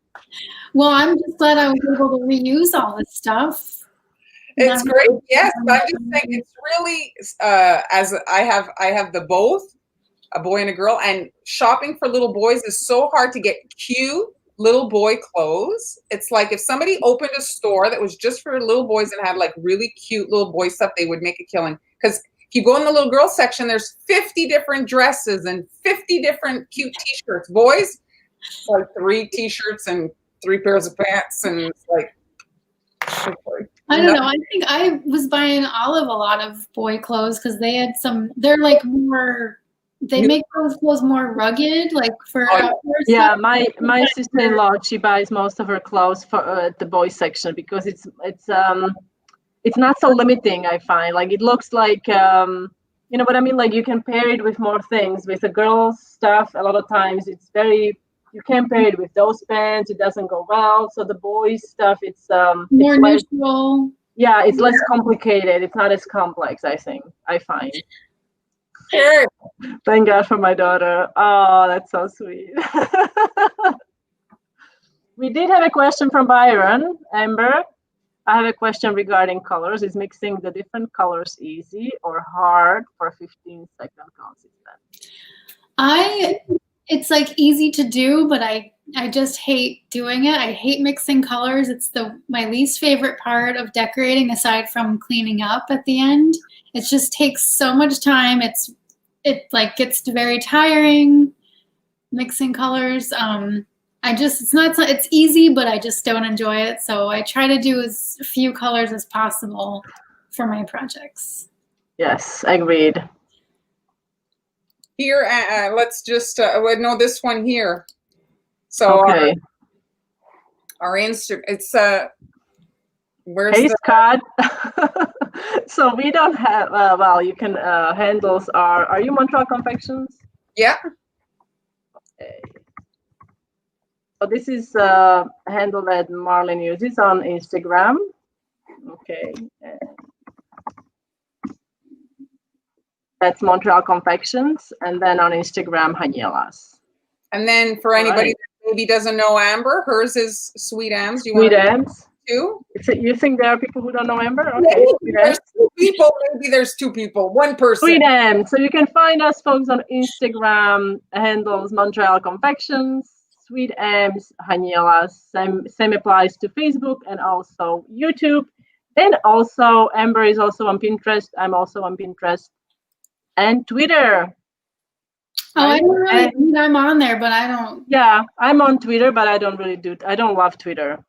Well, I'm just glad I was able to reuse all this stuff. It's great, yes. But I'm just saying, it's really as I have the both, a boy and a girl, and shopping for little boys is so hard to get cute little boy clothes. It's like if somebody opened a store that was just for little boys and had like really cute little boy stuff, they would make a killing. Because if you go in the little girl section, there's 50 different dresses and 50 different cute t-shirts. Boys, it's like 3 t-shirts and 3 pairs of pants, and it's like I don't know. I think I was buying Olive a lot of boy clothes because they had they're like more, they make those clothes more rugged, like for outdoor stuff. My sister-in-law, she buys most of her clothes for the boys section because it's not so limiting. I find, like, it looks like you know what I mean, like you can pair it with more things. With the girls stuff, a lot of times you can't pair it with those pants, it doesn't go well. So the boys stuff, it's more neutral. Yeah, it's less complicated. It's not as complex, I find. Sure. Thank God for my daughter. Oh, that's so sweet. We did have a question from Byron. Amber, I have a question regarding colors. Is mixing the different colors easy or hard for 15-second consistent? It's like easy to do, but I just hate doing it. I hate mixing colors. It's my least favorite part of decorating aside from cleaning up at the end. It just takes so much time. It like gets very tiring mixing colors. It's easy, but I just don't enjoy it. So I try to do as few colors as possible for my projects. Yes, agreed. Here, let's just, no, this one here. So okay. our Insta, it's, where's Hey, the... Scott. So we don't have, well, you can, handles are you Montreal Confections? Yeah. Okay. So this is a handle that Marlene uses on Instagram. Okay. That's Montreal Confections, and then on Instagram, Haniela's. And then for anybody that maybe doesn't know Amber, hers is SweetAmbs. Do you want SweetAmbs. Two? You think there are people who don't know Amber? Okay. There's two people. Maybe there's two people. One person. SweetAmbs. So you can find us, folks, on Instagram. Handles Montreal Confections, SweetAmbs, Haniela's. Same applies to Facebook and also YouTube. And also, Amber is also on Pinterest. I'm also on Pinterest and Twitter. Oh, I don't really think I'm on there, but I don't. Yeah, I'm on Twitter, but I don't really do. I don't love Twitter.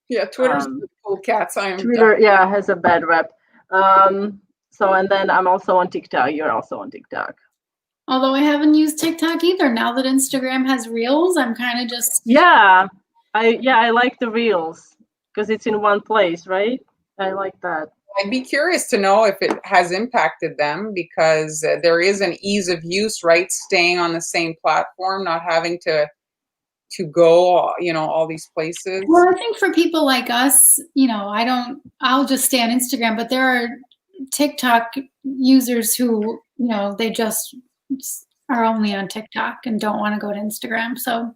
Yeah, Twitter's cool cats. Twitter, yeah, has a bad rep. So, and then I'm also on TikTok. You're also on TikTok. Although I haven't used TikTok either. Now that Instagram has Reels, I'm kind of just. Yeah, I like the Reels because it's in one place, right? I like that. I'd be curious to know if it has impacted them because there is an ease of use, right? Staying on the same platform, not having to go, all these places. Well, I think for people like us, I'll just stay on Instagram, but there are TikTok users who, they just are only on TikTok and don't want to go to Instagram. So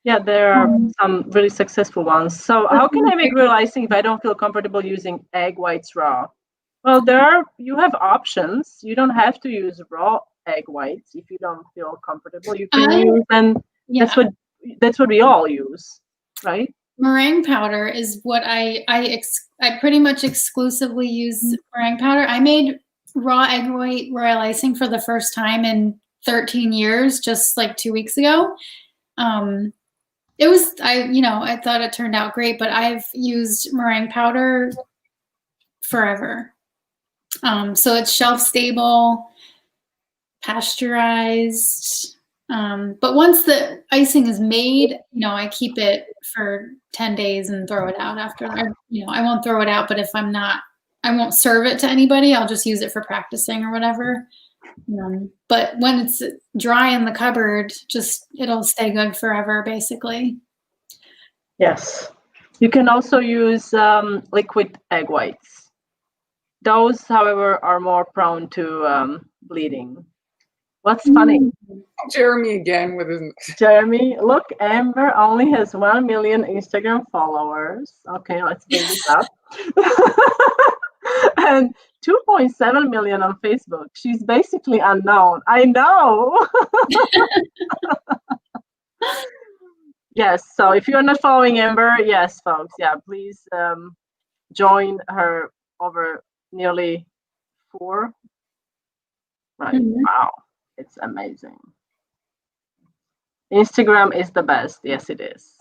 yeah, there are some really successful ones. So how can I make real icing if I don't feel comfortable using egg whites raw? Well, you have options. You don't have to use raw egg whites if you don't feel comfortable. You can use, and that's what we all use, right? Meringue powder is what I pretty much exclusively use meringue powder. I made raw egg white royal icing for the first time in 13 years, just like 2 weeks ago. I thought it turned out great, but I've used meringue powder forever. So it's shelf stable, pasteurized. But once the icing is made, I keep it for 10 days and throw it out after. I won't throw it out, but if I won't serve it to anybody. I'll just use it for practicing or whatever. But when it's dry in the cupboard, it'll stay good forever, basically. Yes. You can also use liquid egg whites. Those, however, are more prone to bleeding. What's funny? Jeremy again with his... Jeremy, look, Amber only has 1 million Instagram followers. Okay, let's bring this up. And 2.7 million on Facebook. She's basically unknown. I know. Yes, so if you're not following Amber, yes, folks, yeah, please join her over nearly 4. Right, wow, it's amazing. Instagram is the best. Yes, it is.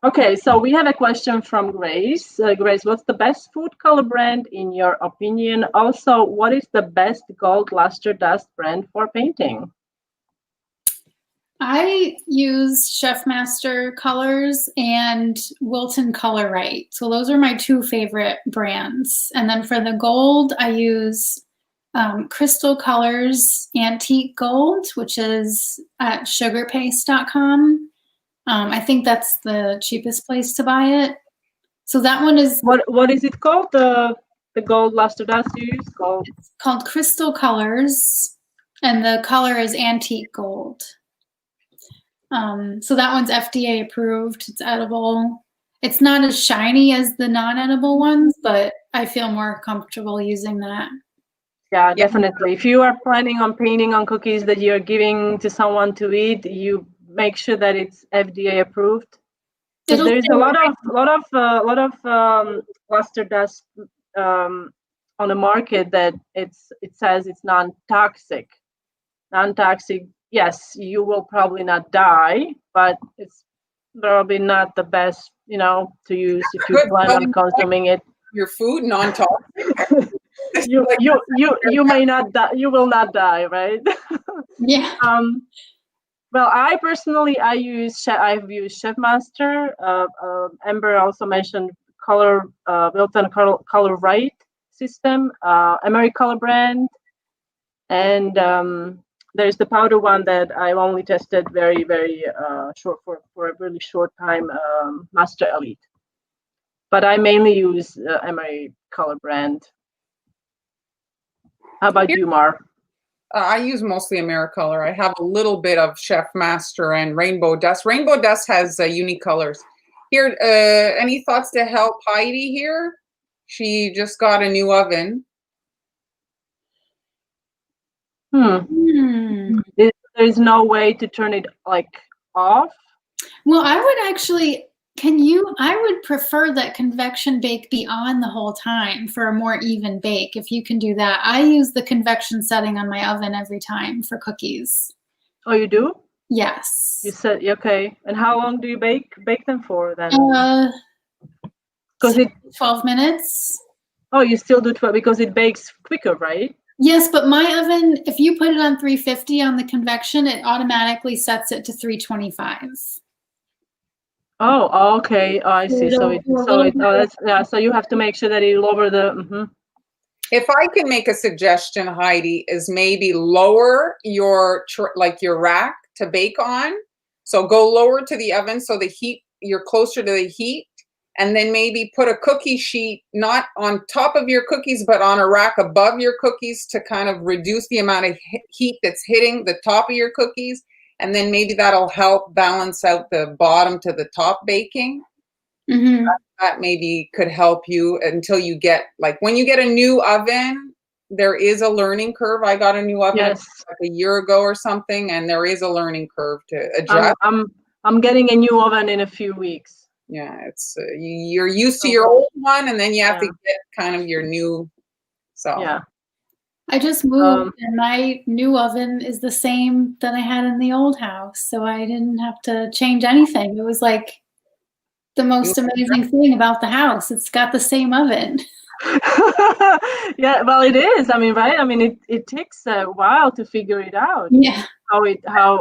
Okay, so we have a question from Grace. Grace, what's the best food color brand in your opinion? Also, what is the best gold luster dust brand for painting? I use Chef Master colors and Wilton Color Right. So those are my 2 favorite brands. And then for the gold, I use Crystal Colors Antique Gold, which is at sugarpaste.com. I think that's the cheapest place to buy it. So that one is... What is it called? the gold luster dust you use? Gold. It's called Crystal Colors, and the color is antique gold. So that one's FDA approved. It's edible. It's not as shiny as the non-edible ones, but I feel more comfortable using that. Yeah, definitely. If you are planning on painting on cookies that you're giving to someone to eat, you make sure that it's FDA approved. Because there's a lot of luster dust on the market that it says it's non-toxic. Non-toxic, yes, you will probably not die, but it's probably not the best, to use if you plan on consuming it. Your food non-toxic. you may not die. You will not die, right? Yeah. Well, I personally, I've used Chef Master. Amber also mentioned Wilton Color Right system, AmeriColor brand, and there's the powder one that I've only tested very, very short for a really short time, Master Elite. But I mainly use AmeriColor brand. How about you, Mar? I use mostly AmeriColor. I have a little bit of Chef Master and Rainbow Dust. Rainbow Dust has unique colors. Here, any thoughts to help Heidi here? She just got a new oven. There's no way to turn it off? Well, I would actually, I would prefer that convection bake be on the whole time for a more even bake, if you can do that. I use the convection setting on my oven every time for cookies. Oh, you do? Yes. You said, okay. And how long do you bake them for then? 12 minutes. Oh, you still do 12 because it bakes quicker, right? Yes, but my oven, if you put it on 350 on the convection, it automatically sets it to 325. Oh, okay. Oh, I see. So you have to make sure that you lower the. If I can make a suggestion, Heidi, is maybe lower your rack to bake on. So go lower to the oven so the heat, you're closer to the heat, and then maybe put a cookie sheet not on top of your cookies, but on a rack above your cookies to kind of reduce the amount of heat that's hitting the top of your cookies. And then maybe that'll help balance out the bottom to the top baking. Mm-hmm. That maybe could help you until you get, when you get a new oven, there is a learning curve. I got a new oven a year ago or something, and there is a learning curve to adjust. I'm getting a new oven in a few weeks. Yeah, it's you're used to your old one, and then you have to get kind of your new. So yeah. I just moved, and my new oven is the same that I had in the old house, so I didn't have to change anything. It was like the most amazing thing about the house. It's got the same oven. Yeah, well, it is. I mean, right? I mean, it takes a while to figure it out. Yeah. How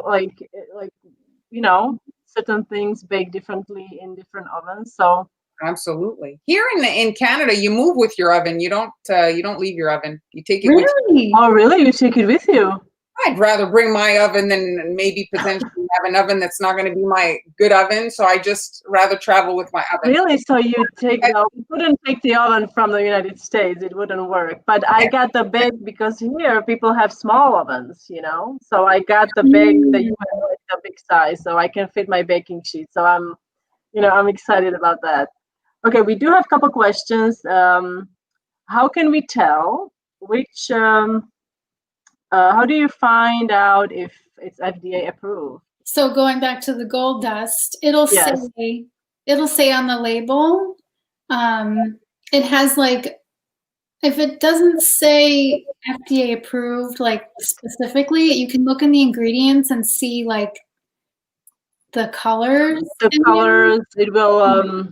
certain things bake differently in different ovens. So absolutely. Here in Canada, you move with your oven. You don't leave your oven. You take it really? with you. Oh, really? You take it with you? I'd rather bring my oven than maybe potentially have an oven that's not going to be my good oven. So I just rather travel with my oven. Really? So you couldn't take the oven from the United States. It wouldn't work. But I got the big, because here people have small ovens, So I got the big, the big size, so I can fit my baking sheet. So I'm excited about that. Okay, we do have a couple questions. How can we tell which? How do you find out if it's FDA approved? So going back to the gold dust, it'll say on the label. It has if it doesn't say FDA approved, specifically, you can look in the ingredients and see the colors. The colors, it will.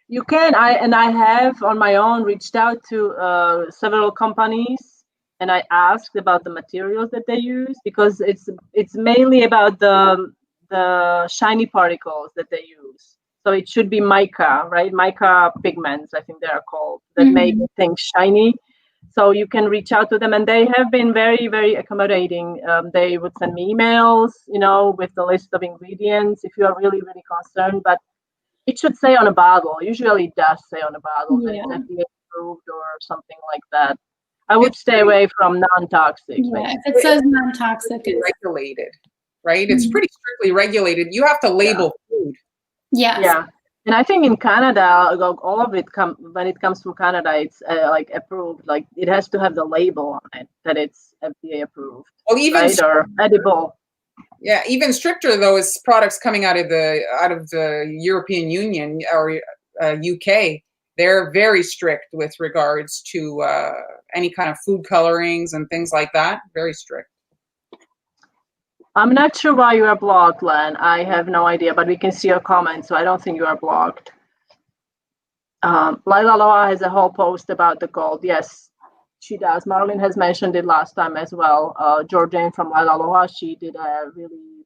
You can. I have on my own reached out to several companies. And I asked about the materials that they use, because it's mainly about the shiny particles that they use. So it should be mica, right? Mica pigments, I think they are called, that make things shiny. So you can reach out to them, and they have been very, very accommodating. They would send me emails, with the list of ingredients if you are really, really concerned. But it should say on a bottle. Usually it does say on a bottle that it's FDA approved or something like that. I would stay away from non-toxic. Yeah, if it says non-toxic, It's it's regulated, right? It's pretty strictly regulated. You have to label food. yes. Yeah, and I think in Canada, all of it when it comes from Canada, it's like approved. Like it has to have the label on it that it's FDA approved, Well, even right, or edible. yeah, even stricter though is products coming out of the European Union or UK. They're very strict with regards to any kind of food colorings and things like that. Very strict. I'm not sure why you are blocked, Len. I have no idea, but we can see your comments, so I don't think you are blocked. Laila Loa has a whole post about the gold. Yes, she does. Marlene has mentioned it last time as well. Georgiane from Laila Loa, she did a really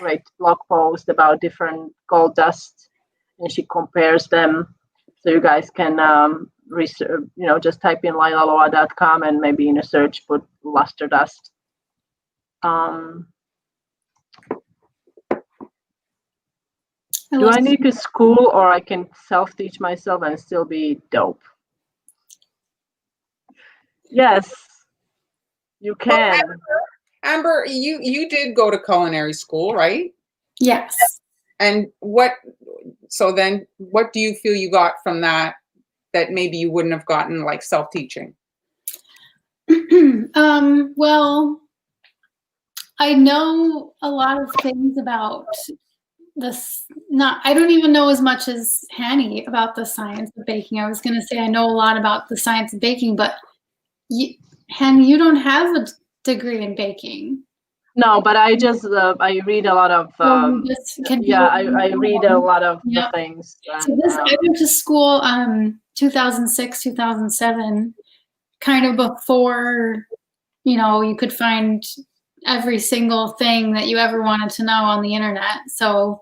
great blog post about different gold dusts, and she compares them. So you guys can research, just type in lailaloa.com and maybe in a search put luster dust. Do I need to school or I can self-teach myself and still be dope? Yes, you can. Well, Amber, you did go to culinary school, right? Yes. And so then what do you feel you got from that maybe you wouldn't have gotten like self-teaching? Well, I know a lot of things about this. I don't even know as much as Hani about the science of baking. I was going to say I know a lot about the science of baking, but Hani, you don't have a degree in baking. No, but I just I read a lot of I read a lot of the things. So I went to school 2006, 2007, kind of before you could find every single thing that you ever wanted to know on the internet. So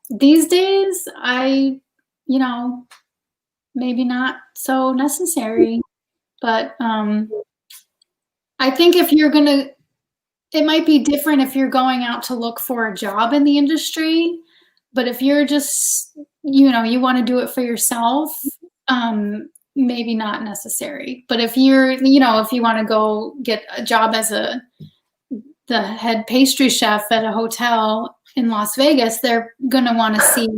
these days maybe not so necessary, but I think it might be different if you're going out to look for a job in the industry, but if you're just, you want to do it for yourself, maybe not necessary. But if if you want to go get a job as the head pastry chef at a hotel in Las Vegas, they're going to want to see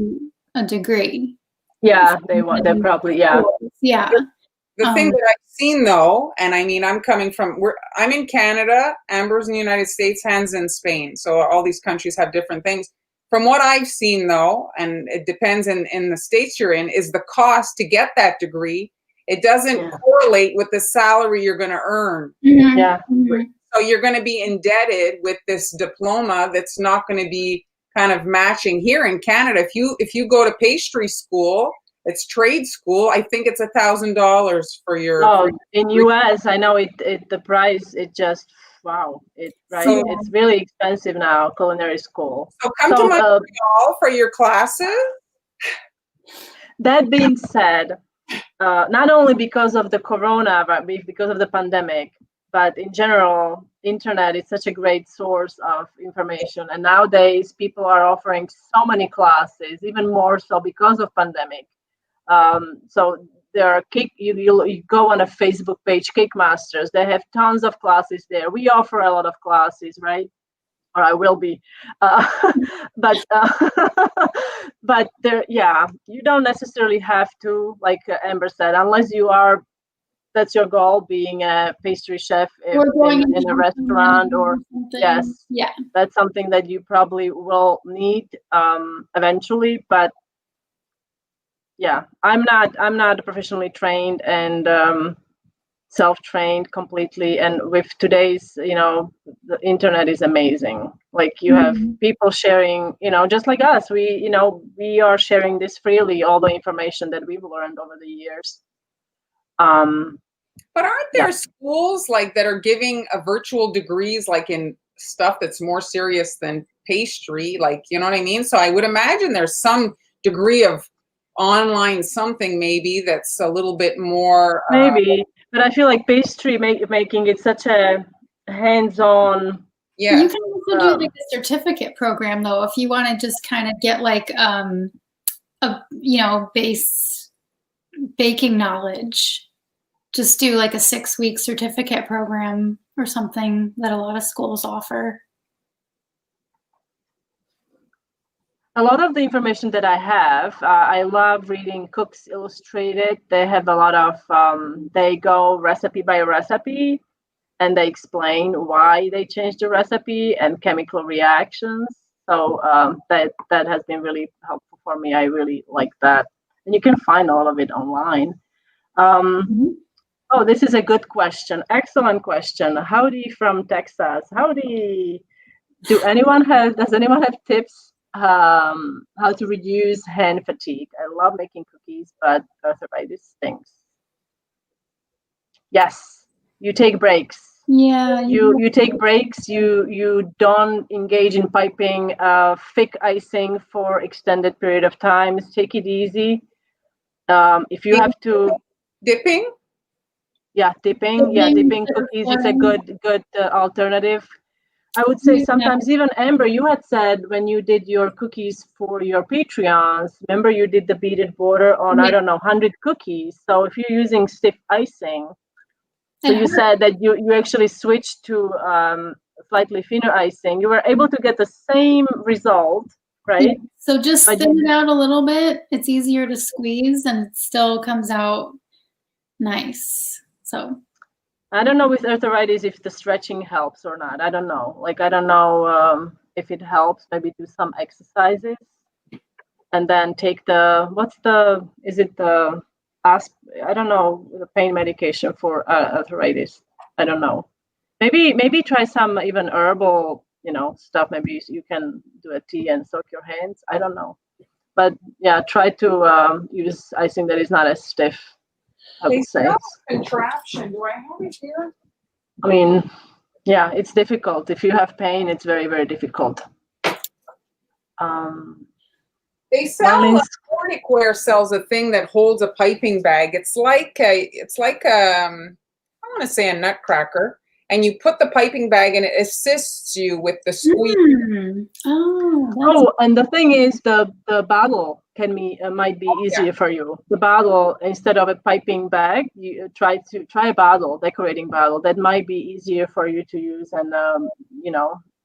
a degree. Yeah, they probably, yeah. Yeah. The thing that I've seen though, and I mean, I'm in Canada, Amber's in the United States, Han's in Spain. So all these countries have different things. From what I've seen though, and it depends in the states you're in, is the cost to get that degree. It doesn't correlate with the salary you're going to earn. Mm-hmm. Yeah. Mm-hmm. So you're going to be indebted with this diploma that's not going to be kind of matching here in Canada. If you go to pastry school, it's trade school. I think it's $1,000 for your. Oh, in US, I know the price. It just wow. So, it's really expensive now. Culinary school. So come to Montreal for your classes. That being said, not only because of the corona, but because of the pandemic, but in general, internet is such a great source of information. And nowadays, people are offering so many classes, even more so because of pandemic. So there are you go on a Facebook page, Cake Masters. They have tons of classes there. We offer a lot of classes, right? Or I will be, but there, you don't necessarily have to, like Amber said, unless that's your goal, being a pastry chef in a restaurant or yes, yeah, that's something that you probably will need eventually, but. Yeah, I'm not professionally trained and self-trained completely. And with today's, the internet is amazing. Like you have people sharing, just like us. We are sharing this freely, all the information that we've learned over the years. But aren't there schools like that are giving virtual degrees, like in stuff that's more serious than pastry? Like, you know what I mean? So I would imagine there's some degree of online something maybe that's a little bit more maybe, but I feel like pastry making it's such a hands-on. Yeah, you can also do like a certificate program though if you want to just kind of get like a base baking knowledge. Just do like a 6-week certificate program or something that a lot of schools offer. A lot of the information that I have, I love reading Cooks Illustrated. They have a lot of, they go recipe by recipe, and they explain why they changed the recipe and chemical reactions. So that has been really helpful for me. I really like that. And you can find all of it online. Oh, this is a good question. Excellent question. Howdy from Texas. Howdy. Does anyone have tips how to reduce hand fatigue? I love making cookies, but arthritis stinks. Yes, you take breaks. Yeah. You take breaks. You don't engage in piping thick icing for extended period of time. Take it easy. If you have to dipping. Yeah, dipping. Yeah, dipping cookies is a good alternative. I would say sometimes even Amber, you had said when you did your cookies for your Patreons, remember you did the beaded border on, I don't know, 100 cookies. So if you're using stiff icing, so you said that you actually switched to slightly thinner icing, you were able to get the same result, right? Yeah. So just thin it out a little bit. It's easier to squeeze and it still comes out nice. So I don't know with arthritis if the stretching helps or not. I don't know. Like, I don't know if it helps. Maybe do some exercises and then take I don't know, the pain medication for arthritis. I don't know. Maybe try some even herbal, stuff. Maybe you can do a tea and soak your hands. I don't know. But yeah, try to use icing that is not as stiff, I would say. Contraption. Do I have it here? I mean, yeah, it's difficult. If you have pain, it's very, very difficult. They sell Nordic Ware sells a thing that holds a piping bag. It's like I want to say a nutcracker, and you put the piping bag and it assists you with the squeeze. Oh, and the thing is, the bottle might be easier for you. The bottle, instead of a piping bag, you try a bottle, decorating bottle. That might be easier for you to use, and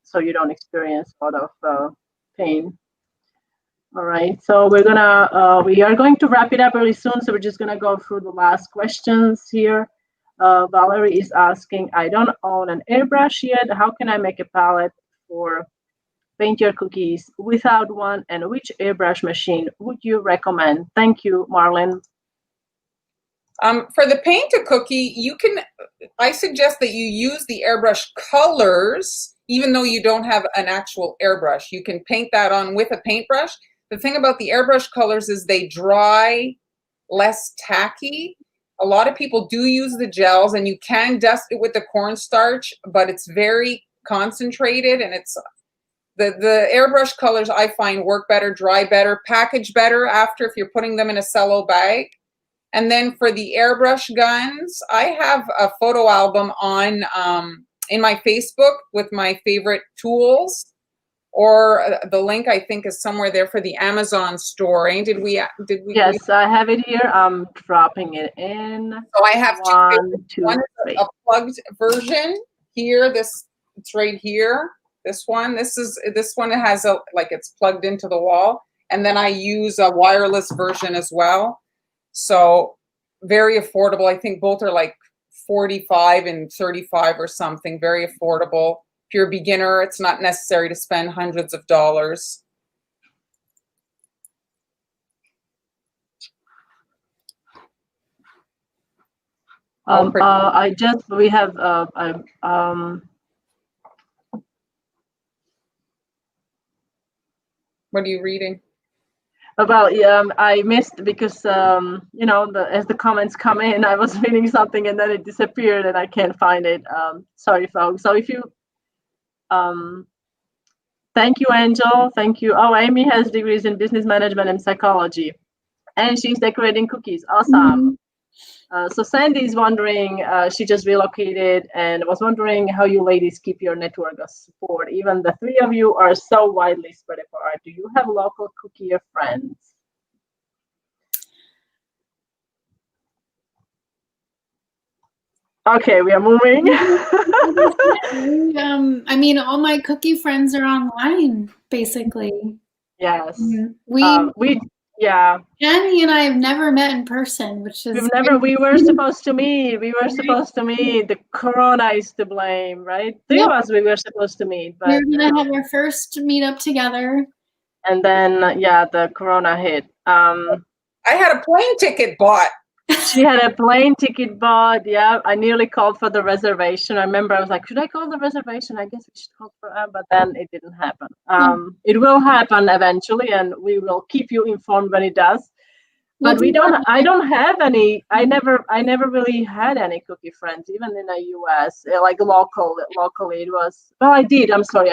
so you don't experience a lot of pain. All right, so we are going to wrap it up really soon. So we're just gonna go through the last questions here. Valerie is asking, I don't own an airbrush yet. How can I make a palette for paint your cookies without one, and which airbrush machine would you recommend? Thank you, Marlon. For the paint a cookie, I suggest that you use the airbrush colors, even though you don't have an actual airbrush. You can paint that on with a paintbrush. The thing about the airbrush colors is they dry less tacky. A lot of people do use the gels, and you can dust it with the cornstarch, but it's very concentrated, and it's the airbrush colors I find work better, dry better, package better after if you're putting them in a cello bag. And then for the airbrush guns, I have a photo album on in my Facebook with my favorite tools. Or the link I think is somewhere there for the Amazon store. Did we? Yes, I have it here. I'm dropping it in. So I have two. One is a plugged version here. It's right here. This one has it's plugged into the wall, and then I use a wireless version as well. So very affordable. I think both are like 45 and 35 or something. Very affordable. If you're a beginner, it's not necessary to spend hundreds of dollars. We have What are you reading? I missed because as the comments come in, I was reading something and then it disappeared and I can't find it. Sorry, folks. So if you thank you, Angel. Thank you. Oh, Amy has degrees in business management and psychology, and she's decorating cookies. Awesome. So Sandy's wondering, she just relocated and was wondering how you ladies keep your network of support. Even the three of you are so widely spread apart. Do you have local cookier friends? Okay, we are moving. I mean, all my cookie friends are online, basically. Yes. We, yeah. Annie and I have never met in person, which is We were supposed to meet. The corona is to blame, right? Three of us, we were supposed to meet, we but were gonna have our first meetup together. and then the corona hit. I had a plane ticket bought. She had a plane ticket bought. Yeah, I nearly called for the reservation. I remember I was like, should I call the reservation? I guess we should call for but then it didn't happen. It will happen eventually, and we will keep you informed when it does. But I don't have any. I never really had any cookie friends, even in the US, like locally. It was, well, I did. I'm sorry,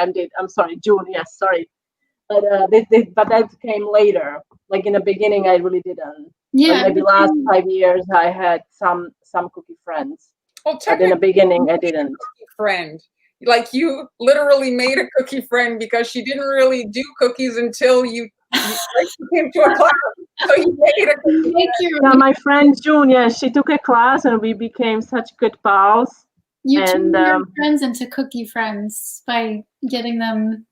June. Yes, sorry. But but that came later. Like in the beginning, I really didn't. Yeah. Like maybe last 5 years, I had some cookie friends. Well, but in the beginning, I didn't. Friend, like you literally made a cookie friend because she didn't really do cookies until you came to a class. So you made a cookie friend. My friend June, yeah, she took a class and we became such good pals. You turned your friends into cookie friends by getting them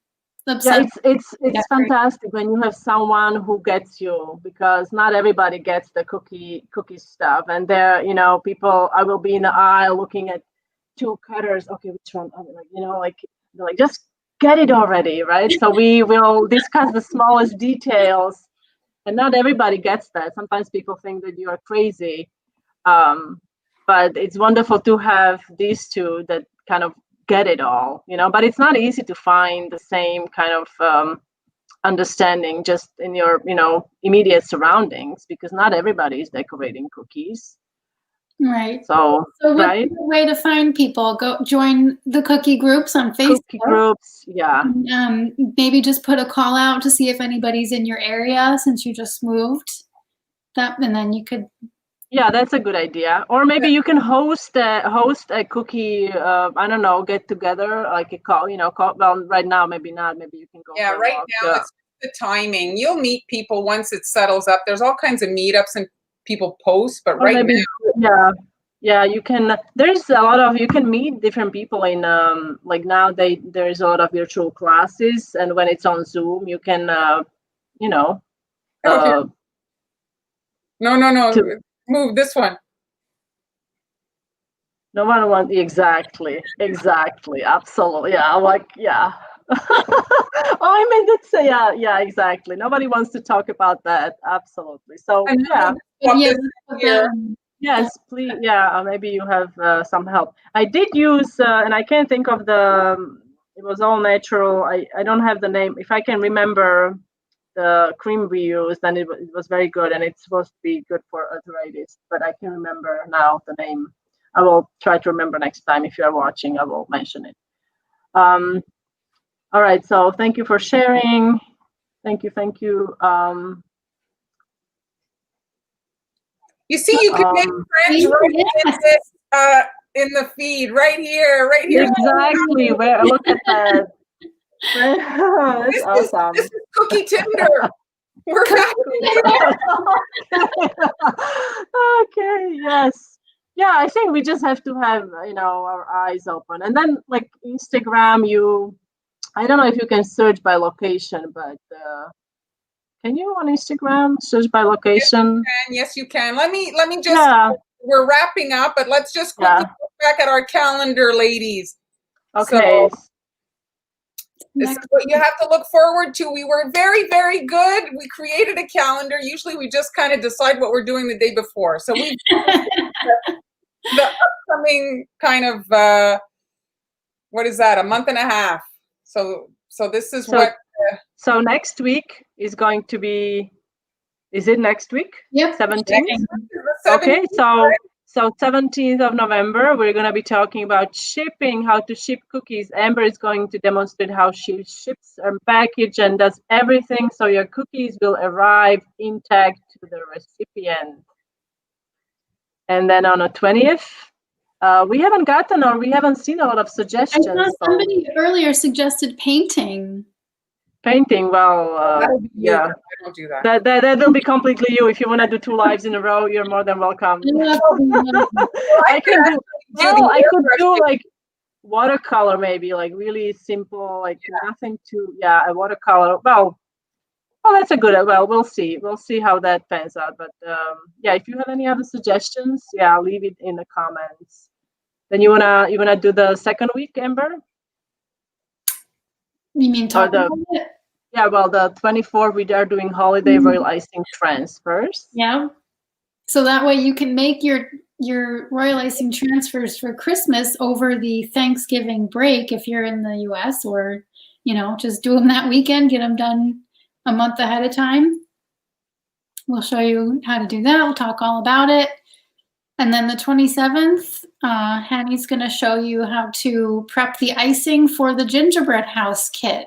obsessed. Yeah, it's fantastic when you have someone who gets you, because not everybody gets the cookie stuff. And there, people, I will be in the aisle looking at 2 cutters. Okay, which one? Like just get it already, right? So we will discuss the smallest details, and not everybody gets that. Sometimes people think that you are crazy, but it's wonderful to have these two that kind of get it all, but it's not easy to find the same kind of understanding just in your immediate surroundings, because not everybody is decorating cookies. Right. So what's the way to find people? Go join the cookie groups on Facebook. Cookie groups, yeah. Maybe just put a call out to see if anybody's in your area since you just moved. And then you could. Yeah, that's a good idea. Or maybe you can host a cookie, I don't know, get together, like a call, well, right now, maybe not. Maybe you can go. Yeah, right now it's the timing. You'll meet people once it settles up. There's all kinds of meetups and people post, but right now. Yeah, you can, there's a lot of, you can meet different people in, like now there's a lot of virtual classes, and when it's on Zoom, you can, No. Move this one. No one wants, exactly, absolutely, yeah, like, yeah. Oh, I mean, that's, yeah, exactly. Nobody wants to talk about that, absolutely. So, yes, please, yeah, maybe you have some help. I did use, and I can't think of it was all natural. I don't have the name. If I can remember the cream we used, then it was very good, and it's supposed to be good for arthritis, but I can't remember now the name. I will try to remember next time. If you are watching, I will mention it. All right, so thank you for sharing. Thank you. You see, you can make friends in the feed right here. Exactly. Where, look at that. That's awesome. This is Cookie Tinder. We're okay. Yes. Yeah, I think we just have to have our eyes open, and then like Instagram, I don't know if you can search by location, but can you on Instagram search by location? Yes, you can. Let me just. We're wrapping up, but let's just quickly look back at our calendar, ladies. Okay. So, this is what you have to look forward to. We were very, very good. We created a calendar. Usually we just kind of decide what we're doing the day before. So we the upcoming kind of what is that? A month and a half. So this is what. So next week is going to be. Is it next week? Yep. 17th. Okay, so 17th of November, we're going to be talking about shipping, how to ship cookies. Amber is going to demonstrate how she ships and package and does everything so your cookies will arrive intact to the recipient. And then on the 20th, we haven't seen a lot of suggestions. I saw somebody earlier suggested painting. Painting, well, yeah. I don't do that. That will be completely you. If you want to do 2 lives in a row, you're more than welcome. I can Well, I could do like watercolor, maybe like really simple, like nothing too. Yeah, a watercolor. Well, that's a good. Well, we'll see. We'll see how that pans out. But yeah, if you have any other suggestions, yeah, leave it in the comments. Then you wanna do the second week, Amber? You mean talk about it? Yeah, well, the 24th we are doing holiday royal icing transfers. Yeah. So that way you can make your royal icing transfers for Christmas over the Thanksgiving break if you're in the US, or, you know, just do them that weekend, get them done a month ahead of time. We'll show you how to do that. We'll talk all about it. And then the 27th, Hanny's going to show you how to prep the icing for the gingerbread house kit.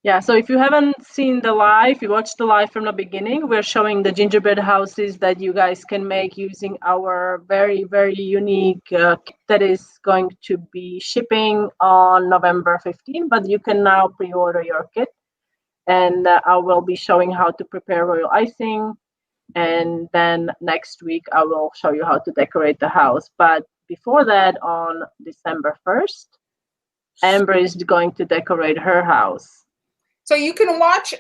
Yeah, so if you haven't seen the live, you watched the live from the beginning, we're showing the gingerbread houses that you guys can make using our very, very unique kit that is going to be shipping on November 15, but you can now pre-order your kit. And I will be showing how to prepare royal icing. And then next week, I will show you how to decorate the house. But before that, on December 1st, Amber is going to decorate her house. So you can watch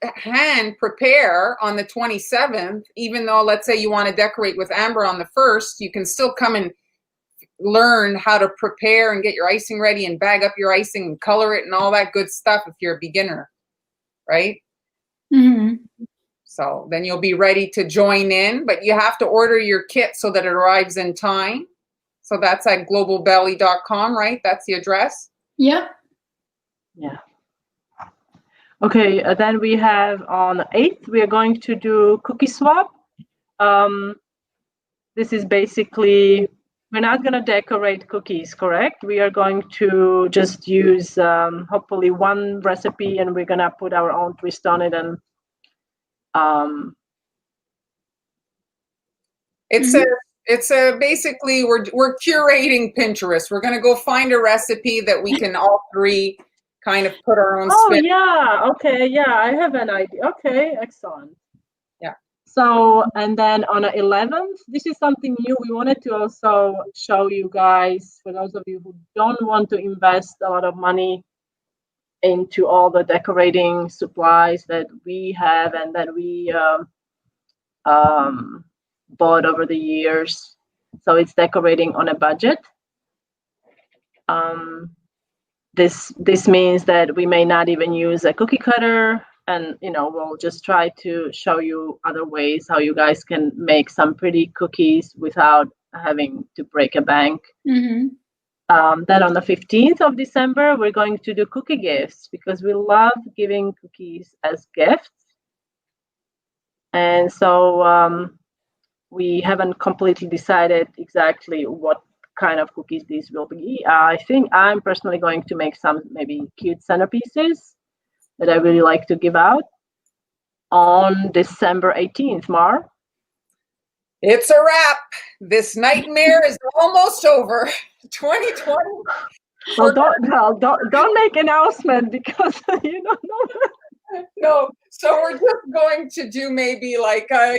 Han prepare on the 27th, even though, let's say you want to decorate with Amber on the 1st, you can still come and learn how to prepare and get your icing ready and bag up your icing and color it and all that good stuff if you're a beginner, right? Mm-hmm. So then you'll be ready to join in, but you have to order your kit so that it arrives in time. So that's at globalbelly.com, right? That's the address? Yep. Yeah. Okay, then we have on the 8th, we are going to do cookie swap. This is basically, we're not going to decorate cookies, correct? We are going to just use hopefully one recipe, and we're going to put our own twist on it. And it's a basically we're curating Pinterest. We're going to go find a recipe that we can all three kind of put our own spin. Oh yeah, okay, yeah, I have an idea. Okay, excellent. Yeah. So, and then on the 11th, this is something new. We wanted to also show you guys, for those of you who don't want to invest a lot of money into all the decorating supplies that we have and that we bought over the years. So it's decorating on a budget. This means that we may not even use a cookie cutter, and we'll just try to show you other ways how you guys can make some pretty cookies without having to break a bank. Mm-hmm. Then on the 15th of December, we're going to do cookie gifts because we love giving cookies as gifts. And so we haven't completely decided exactly what kind of cookies these will be. I think I'm personally going to make some maybe cute centerpieces that I really like to give out on December 18th. Mar? It's a wrap. This nightmare is almost over. 2020. Well, don't make announcement because you don't know. No, so we're just going to do maybe like a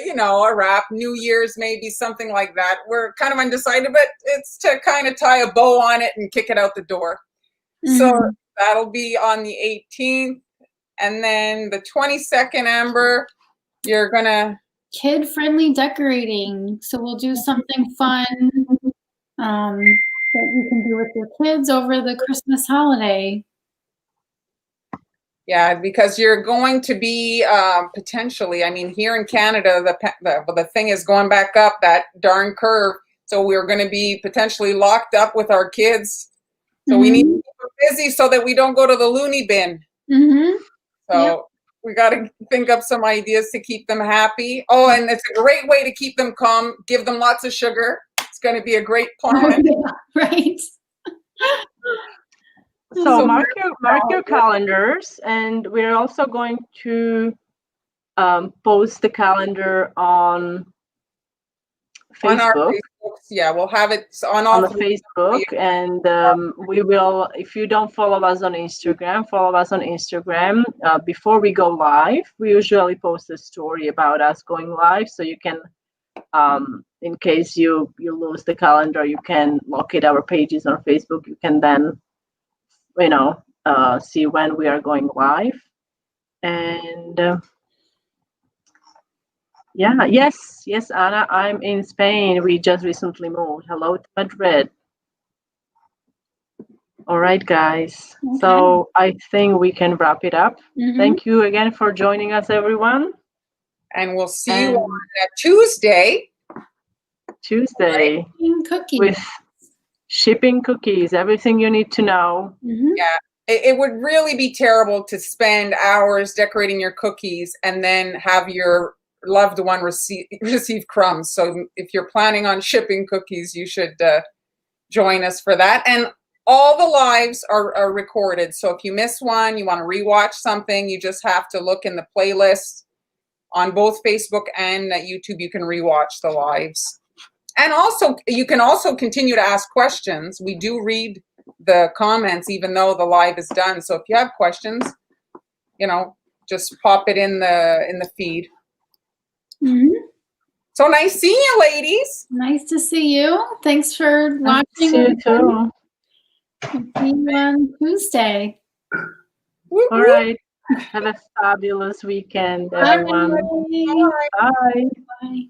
wrap, New Year's, maybe something like that. We're kind of undecided, but it's to kind of tie a bow on it and kick it out the door. Mm-hmm. So that'll be on the 18th, and then the 22nd, Amber, you're gonna kid-friendly decorating. So we'll do something fun that you can do with your kids over the Christmas holiday. Yeah, because you're going to be potentially, I mean, here in Canada, the thing is going back up that darn curve. So we're going to be potentially locked up with our kids. So we need to keep them busy so that we don't go to the loony bin. Mm-hmm. So we got to think up some ideas to keep them happy. Oh, and it's a great way to keep them calm. Give them lots of sugar. It's going to be a great plan. Yeah, right. So mark your calendars, and we're also going to post the calendar on Facebook. On our Facebook, yeah, we'll have it on the Facebook, and we will. If you don't follow us on Instagram, follow us on Instagram. Before we go live, we usually post a story about us going live, so you can in case you lose the calendar, you can locate our pages on Facebook. You can then, see when we are going live. And yes, Anna, I'm in Spain. We just recently moved. Hello to Madrid. All right, guys. Okay. So I think we can wrap it up. Mhm. Thank you again for joining us, everyone. And we'll see you on Tuesday. Tuesday Cookies. with shipping cookies, everything you need to know. Mhm. Yeah, it would really be terrible to spend hours decorating your cookies and then have your loved one receive crumbs. So if you're planning on shipping cookies, you should join us for that. And all the lives are recorded. So if you miss one, you want to rewatch something, you just have to look in the playlist on both Facebook and YouTube. You can rewatch the lives. And also, you can also continue to ask questions. We do read the comments, even though the live is done. So if you have questions, just pop it in the feed. Mhm. So nice seeing you, ladies. Nice to see you. Thanks for Nice to watching. see you too. See you on Tuesday. Woo, All woo. right. Have a fabulous weekend, everyone. Bye. Bye. Bye.